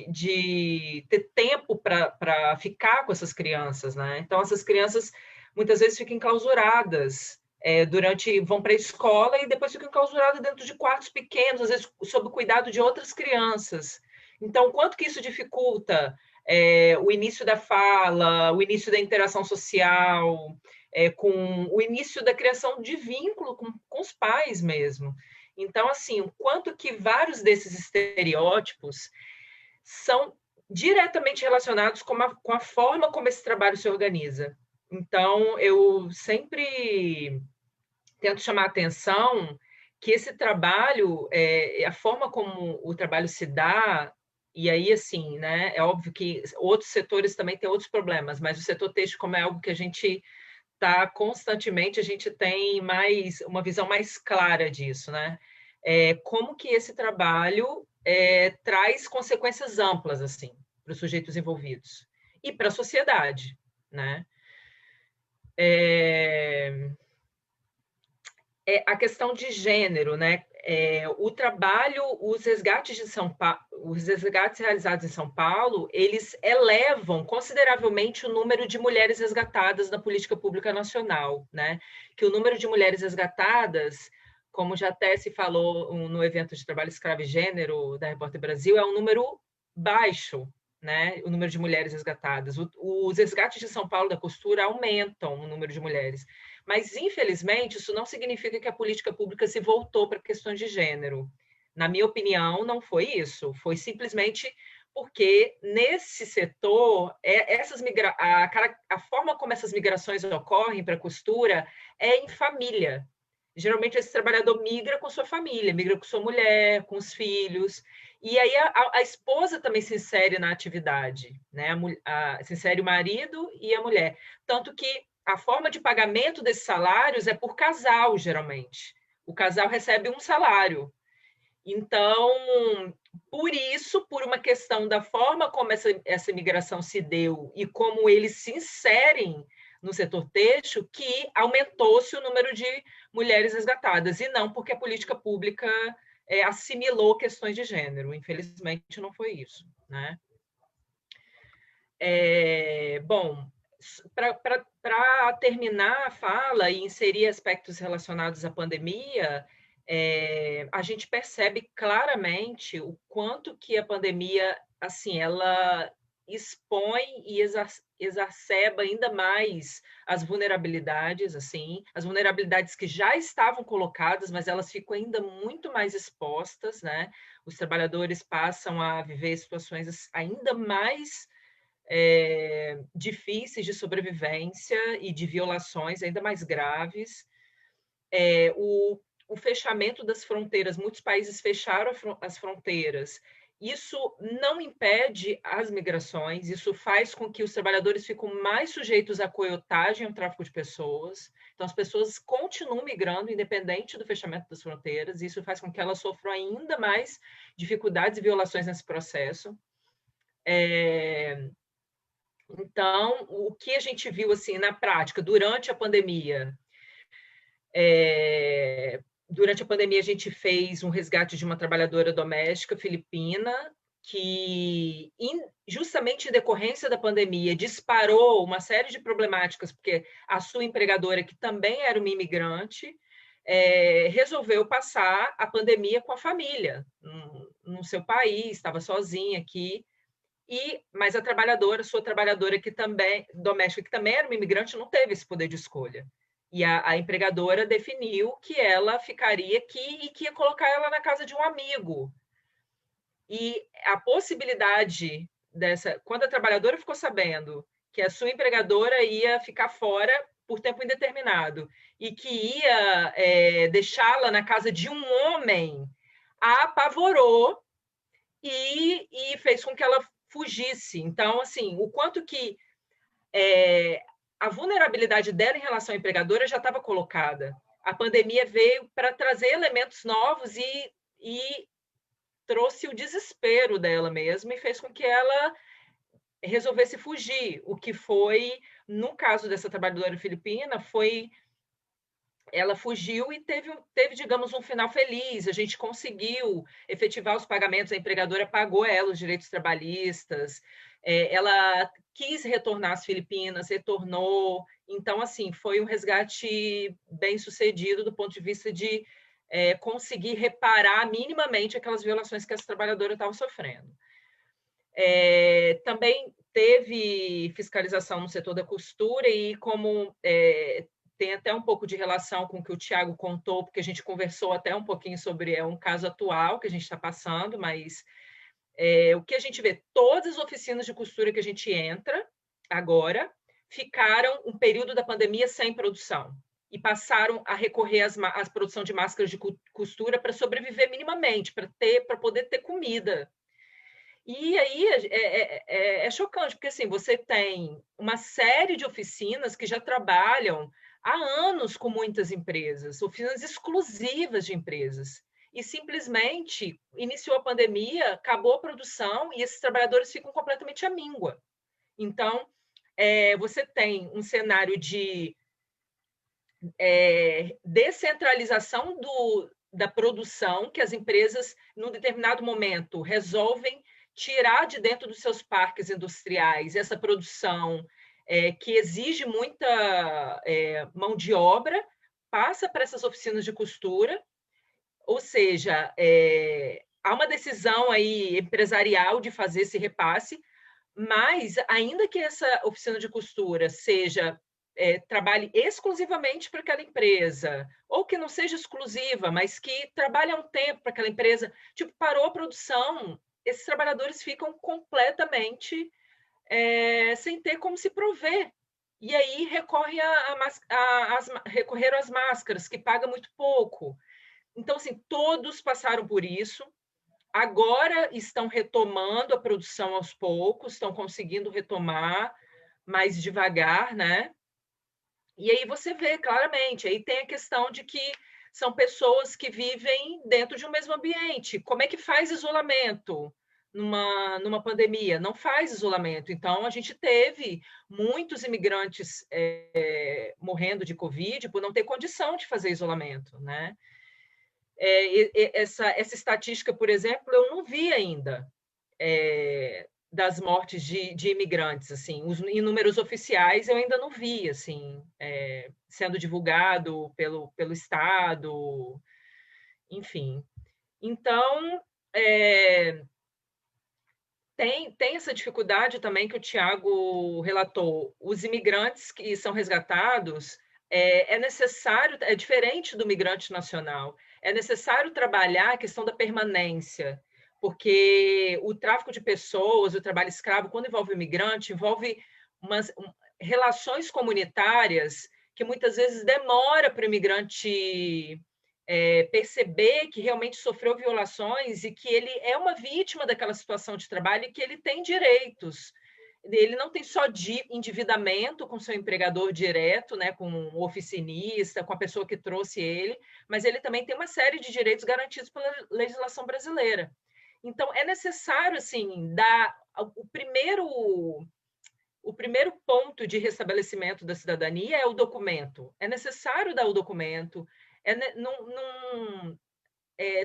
de ter tempo para ficar com essas crianças, né? Então, essas crianças muitas vezes ficam enclausuradas vão para a escola e depois ficam enclausuradas dentro de quartos pequenos, às vezes sob o cuidado de outras crianças. Então, quanto que isso dificulta o início da fala, o início da interação social, com o início da criação de vínculo com os pais mesmo. Então, assim, o quanto que vários desses estereótipos são diretamente relacionados com a forma como esse trabalho se organiza. Então, eu sempre tento chamar a atenção que esse trabalho, a forma como o trabalho se dá, e aí, assim, né, é óbvio que outros setores também têm outros problemas, mas o setor têxtil, como é algo que a gente está constantemente, a gente tem uma visão mais clara disso, né? Como que esse trabalho traz consequências amplas, assim, para os sujeitos envolvidos e para a sociedade, né? A questão de gênero, né? O trabalho, os resgates os resgates realizados em São Paulo, eles elevam consideravelmente o número de mulheres resgatadas na política pública nacional, né? Que o número de mulheres resgatadas, como já até se falou no evento de trabalho escravo e gênero da Repórter Brasil, é um número baixo, né? O número de mulheres resgatadas. Os resgates de São Paulo da costura aumentam o número de mulheres. Mas, infelizmente, isso não significa que a política pública se voltou para questões de gênero. Na minha opinião, não foi isso. Foi simplesmente porque, nesse setor, a forma como essas migrações ocorrem para a costura é em família. Geralmente, esse trabalhador migra com sua família, migra com sua mulher, com os filhos. E aí, a esposa também se insere na atividade, né? Se insere o marido e a mulher. Tanto que a forma de pagamento desses salários é por casal, geralmente. O casal recebe um salário. Então, por isso, por uma questão da forma como essa imigração se deu e como eles se inserem no setor têxtil, que aumentou-se o número de mulheres resgatadas, e não porque a política pública assimilou questões de gênero. Infelizmente, não foi isso, né? Bom, para terminar a fala e inserir aspectos relacionados à pandemia, a gente percebe claramente o quanto que a pandemia, assim, ela expõe e exacerba ainda mais as vulnerabilidades, assim, as vulnerabilidades que já estavam colocadas, mas elas ficam ainda muito mais expostas, né? Os trabalhadores passam a viver situações ainda mais difíceis de sobrevivência e de violações ainda mais graves. O fechamento das fronteiras, muitos países fecharam as fronteiras, Isso não impede as migrações, isso faz com que os trabalhadores fiquem mais sujeitos à coiotagem, ao tráfico de pessoas. Então, as pessoas continuam migrando, independente do fechamento das fronteiras, e isso faz com que elas sofram ainda mais dificuldades e violações nesse processo. Então, o que a gente viu assim na prática durante a pandemia? Durante a pandemia, a gente fez um resgate de uma trabalhadora doméstica filipina que, justamente em decorrência da pandemia, disparou uma série de problemáticas, porque a sua empregadora, que também era uma imigrante, resolveu passar a pandemia com a família no seu país, estava sozinha aqui. Mas a trabalhadora, sua trabalhadora que também doméstica, que também era uma imigrante, não teve esse poder de escolha. E a empregadora definiu que ela ficaria aqui e que ia colocar ela na casa de um amigo. E a possibilidade dessa, quando a trabalhadora ficou sabendo que a sua empregadora ia ficar fora por tempo indeterminado e que ia deixá-la na casa de um homem, a apavorou e fez com que ela fugisse. Então, assim, o quanto que a vulnerabilidade dela em relação à empregadora já estava colocada. A pandemia veio para trazer elementos novos e trouxe o desespero dela mesma e fez com que ela resolvesse fugir. O que foi, no caso dessa trabalhadora filipina, foi ela fugiu e teve, digamos, um final feliz. A gente conseguiu efetivar os pagamentos, a empregadora pagou ela os direitos trabalhistas, ela quis retornar às Filipinas, retornou. Então, assim, foi um resgate bem sucedido do ponto de vista de conseguir reparar minimamente aquelas violações que essa trabalhadora estava sofrendo. Também teve fiscalização no setor da costura e como tem até um pouco de relação com o que o Tiago contou, porque a gente conversou até um pouquinho sobre um caso atual que a gente está passando, mas o que a gente vê, todas as oficinas de costura que a gente entra agora ficaram um período da pandemia sem produção e passaram a recorrer à produção de máscaras de costura para sobreviver minimamente, para poder ter comida. E aí é chocante, porque assim, você tem uma série de oficinas que já trabalham há anos com muitas empresas, oficinas exclusivas de empresas. E simplesmente iniciou a pandemia, acabou a produção e esses trabalhadores ficam completamente à míngua. Então, você tem um cenário de descentralização da produção, que as empresas, num determinado momento, resolvem tirar de dentro dos seus parques industriais essa produção que exige muita mão de obra, passa para essas oficinas de costura, ou seja, há uma decisão aí empresarial de fazer esse repasse, mas ainda que essa oficina de costura seja trabalhe exclusivamente para aquela empresa, ou que não seja exclusiva, mas que trabalhe há um tempo para aquela empresa, tipo, parou a produção, esses trabalhadores ficam completamente sem ter como se prover. E aí recorreram às máscaras, que paga muito pouco. Então, assim, todos passaram por isso. Agora estão retomando a produção aos poucos, estão conseguindo retomar mais devagar, né? E aí você vê claramente, aí tem a questão de que são pessoas que vivem dentro de um mesmo ambiente. Como é que faz isolamento numa pandemia? Não faz isolamento. Então, a gente teve muitos imigrantes morrendo de Covid por não ter condição de fazer isolamento, né? Essa estatística, por exemplo, eu não vi ainda das mortes de imigrantes, assim, em números oficiais eu ainda não vi, assim, sendo divulgado pelo Estado, enfim. Então, tem essa dificuldade também que o Tiago relatou. Os imigrantes que são resgatados, é necessário, é diferente do migrante nacional, é necessário trabalhar a questão da permanência, porque o tráfico de pessoas, o trabalho escravo, quando envolve o imigrante, envolve relações comunitárias que muitas vezes demora para o imigrante perceber que realmente sofreu violações e que ele é uma vítima daquela situação de trabalho e que ele tem direitos. Ele não tem só de endividamento com seu empregador direto, né, com o oficinista, com a pessoa que trouxe ele, mas ele também tem uma série de direitos garantidos pela legislação brasileira. Então, é necessário, assim, dar o primeiro ponto de restabelecimento da cidadania é o documento. É necessário dar o documento.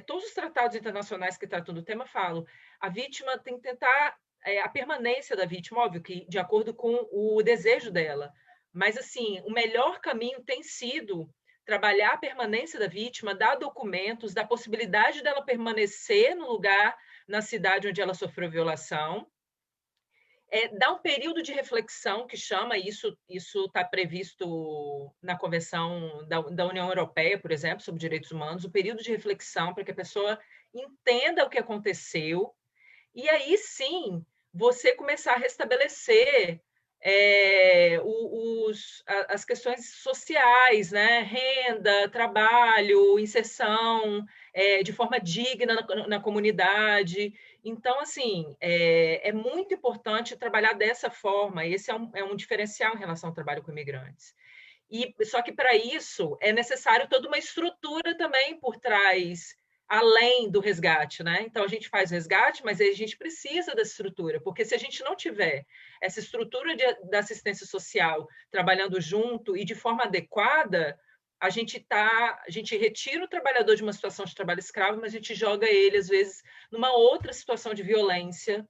Todos os tratados internacionais que tratam do tema falam a vítima tem que tentar a permanência da vítima, óbvio que de acordo com o desejo dela. Mas, assim, o melhor caminho tem sido trabalhar a permanência da vítima, dar documentos, dar possibilidade dela permanecer no lugar, na cidade onde ela sofreu violação, dá um período de reflexão, que chama, isso está previsto na Convenção da União Europeia, por exemplo, sobre direitos humanos, um período de reflexão para que a pessoa entenda o que aconteceu, e aí sim você começar a restabelecer as questões sociais, né? Renda, trabalho, inserção, de forma digna na comunidade. Então, assim, é muito importante trabalhar dessa forma. Esse é um diferencial em relação ao trabalho com imigrantes. Só que, para isso, é necessário toda uma estrutura também por trás, além do resgate, né? Então, a gente faz resgate, mas a gente precisa dessa estrutura, porque se a gente não tiver essa estrutura da assistência social trabalhando junto e de forma adequada, a gente retira o trabalhador de uma situação de trabalho escravo, mas a gente joga ele, às vezes, numa outra situação de violência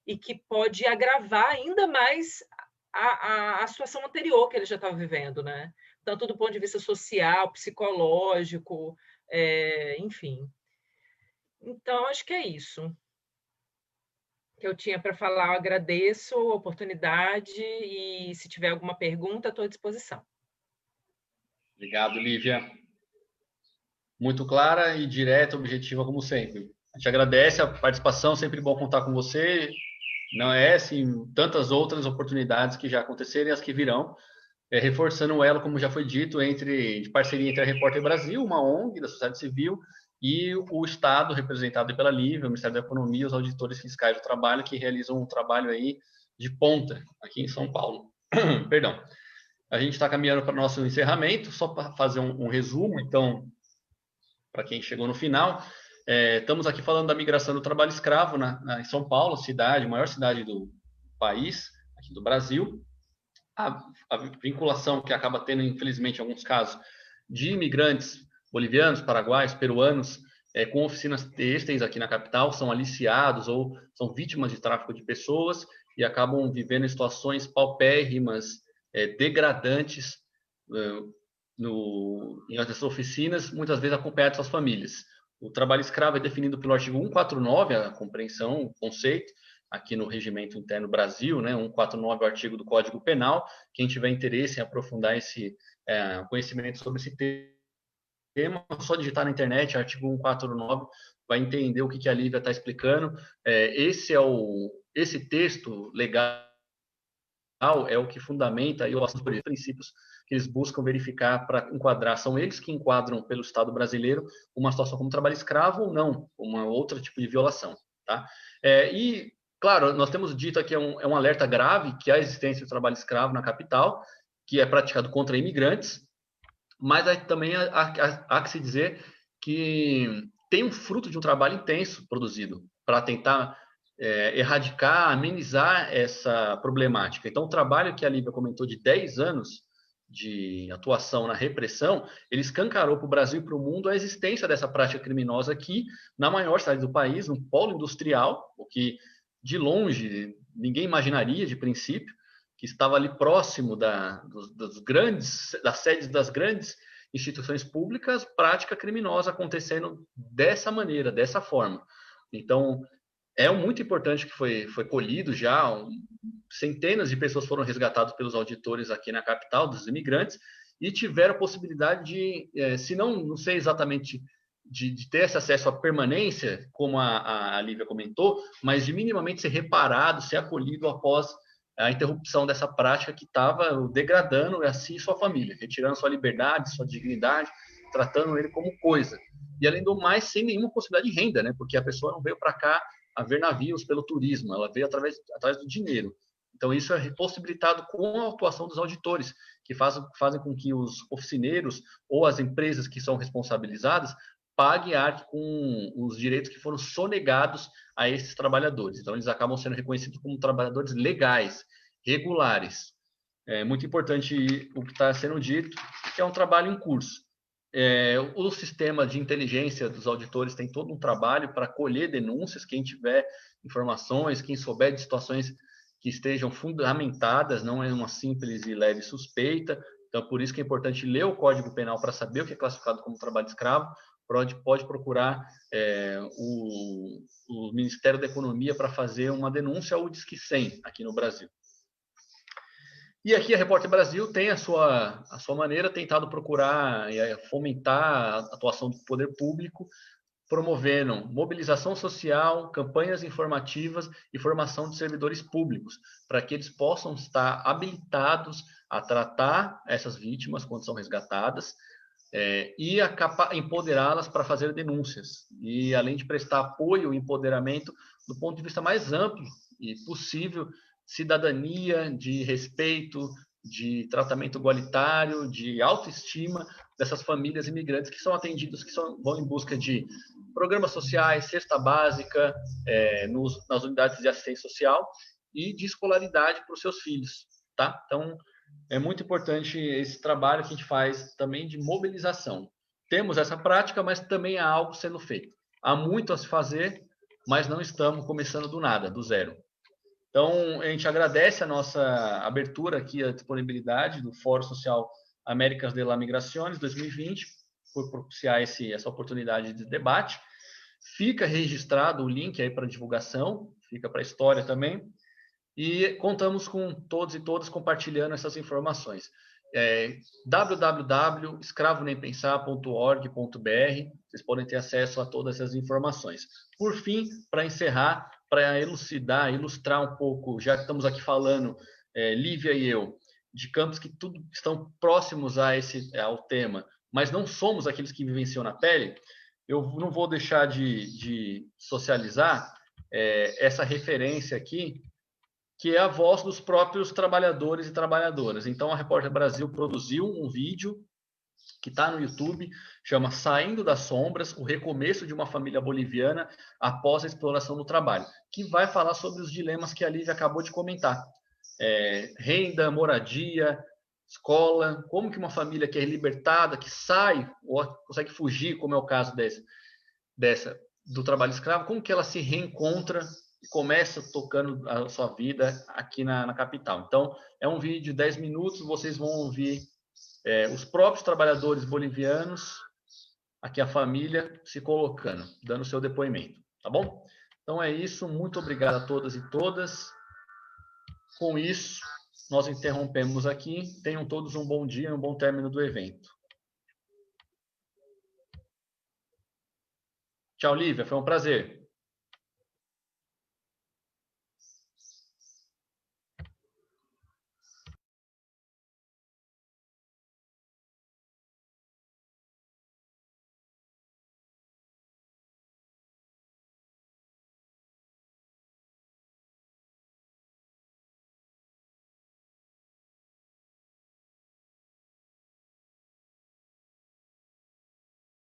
e que pode agravar ainda mais a situação anterior que ele já estava vivendo, né? Tanto do ponto de vista social, psicológico, enfim. Então, acho que é isso que eu tinha para falar. Eu agradeço a oportunidade e, se tiver alguma pergunta, estou à disposição. Obrigado, Lívia. Muito clara e direta, objetiva, como sempre. A gente agradece a participação, sempre bom contar com você. Não é assim, tantas outras oportunidades que já aconteceram e as que virão, reforçando o elo, como já foi dito, de parceria entre a Repórter Brasil, uma ONG da sociedade civil, e o Estado, representado pela Lívia, o Ministério da Economia, os auditores fiscais do trabalho, que realizam um trabalho aí de ponta aqui em São Paulo. Perdão. A gente está caminhando para o nosso encerramento, só para fazer um resumo, então, para quem chegou no final. Estamos aqui falando da migração do trabalho escravo em São Paulo, maior cidade do país, aqui do Brasil. A vinculação que acaba tendo, infelizmente, em alguns casos, de imigrantes bolivianos, paraguaios, peruanos, com oficinas têxteis aqui na capital, são aliciados ou são vítimas de tráfico de pessoas e acabam vivendo em situações paupérrimas, degradantes em outras oficinas, muitas vezes acompanhados de suas famílias. O trabalho escravo é definido pelo artigo 149, a compreensão, o conceito, aqui no Regimento Interno Brasil, né, 149 é o artigo do Código Penal. Quem tiver interesse em aprofundar esse conhecimento sobre esse tema, só digitar na internet, artigo 149, vai entender o que a Lívia está explicando. Esse texto legal é o que fundamenta e os princípios que eles buscam verificar para enquadrar. São eles que enquadram pelo Estado brasileiro uma situação como trabalho escravo ou não, uma outro tipo de violação. Tá? E, claro, nós temos dito aqui, é um alerta grave, que há a existência do trabalho escravo na capital, que é praticado contra imigrantes, mas também há que se dizer que tem um fruto de um trabalho intenso produzido para tentar erradicar, amenizar essa problemática. Então, o trabalho que a Lívia comentou de 10 anos de atuação na repressão, ele escancarou para o Brasil e para o mundo a existência dessa prática criminosa aqui, na maior cidade do país, no polo industrial, o que, de longe, ninguém imaginaria de princípio, que estava ali próximo das sedes das grandes instituições públicas, prática criminosa acontecendo dessa maneira, dessa forma. Então, é muito importante que foi colhido já, centenas de pessoas foram resgatadas pelos auditores aqui na capital, dos imigrantes, e tiveram a possibilidade de, se não sei exatamente, de ter esse acesso à permanência, como a Lívia comentou, mas de minimamente ser reparado, ser acolhido após a interrupção dessa prática que estava degradando a si e sua família, retirando sua liberdade, sua dignidade, tratando ele como coisa. E, além do mais, sem nenhuma possibilidade de renda, né? Porque a pessoa não veio para cá a ver navios pelo turismo, ela veio através do dinheiro. Então, isso é possibilitado com a atuação dos auditores, que fazem com que os oficineiros ou as empresas que são responsabilizadas paguem a arte com os direitos que foram sonegados a esses trabalhadores. Então, eles acabam sendo reconhecidos como trabalhadores legais, regulares. É muito importante o que está sendo dito, que é um trabalho em curso. O sistema de inteligência dos auditores tem todo um trabalho para colher denúncias, quem tiver informações, quem souber de situações que estejam fundamentadas, não é uma simples e leve suspeita. Então, por isso que é importante ler o Código Penal para saber o que é classificado como trabalho escravo. Pode procurar o Ministério da Economia para fazer uma denúncia ao Disque 100 aqui no Brasil. E aqui a Repórter Brasil tem a sua maneira tentado procurar fomentar a atuação do poder público, promovendo mobilização social, campanhas informativas e formação de servidores públicos, para que eles possam estar habilitados a tratar essas vítimas quando são resgatadas e empoderá-las para fazer denúncias. E, além de prestar apoio e empoderamento do ponto de vista mais amplo e possível, cidadania, de respeito, de tratamento igualitário, de autoestima dessas famílias imigrantes que são atendidas, vão em busca de programas sociais, cesta básica, nas unidades de assistência social e de escolaridade para os seus filhos, tá? Então, é muito importante esse trabalho que a gente faz também de mobilização. Temos essa prática, mas também há algo sendo feito. Há muito a se fazer, mas não estamos começando do nada, do zero. Então, a gente agradece a nossa abertura aqui, a disponibilidade do Fórum Social Américas de la Migraciones 2020, por propiciar essa oportunidade de debate. Fica registrado o link aí para divulgação, fica para a história também, e contamos com todos e todas compartilhando essas informações. www.escravonempensar.org.br, vocês podem ter acesso a todas essas informações. Por fim, para encerrar, para elucidar, ilustrar um pouco, já que estamos aqui falando, Lívia e eu, de campos que tudo estão próximos ao tema, mas não somos aqueles que vivenciam na pele, eu não vou deixar de socializar essa referência aqui, que é a voz dos próprios trabalhadores e trabalhadoras. Então, a Repórter Brasil produziu um vídeo que está no YouTube, chama Saindo das Sombras, o recomeço de uma família boliviana após a exploração do trabalho, que vai falar sobre os dilemas que a Lívia acabou de comentar. Renda, moradia, escola, como que uma família que é libertada, que sai ou consegue fugir, como é o caso do trabalho escravo, como que ela se reencontra e começa tocando a sua vida aqui na capital. Então, é um vídeo de 10 minutos, vocês vão ouvir os próprios trabalhadores bolivianos, aqui a família, se colocando, dando seu depoimento, tá bom? Então é isso, muito obrigado a todas e todas. Com isso, nós interrompemos aqui. Tenham todos um bom dia e um bom término do evento. Tchau, Lívia, foi um prazer.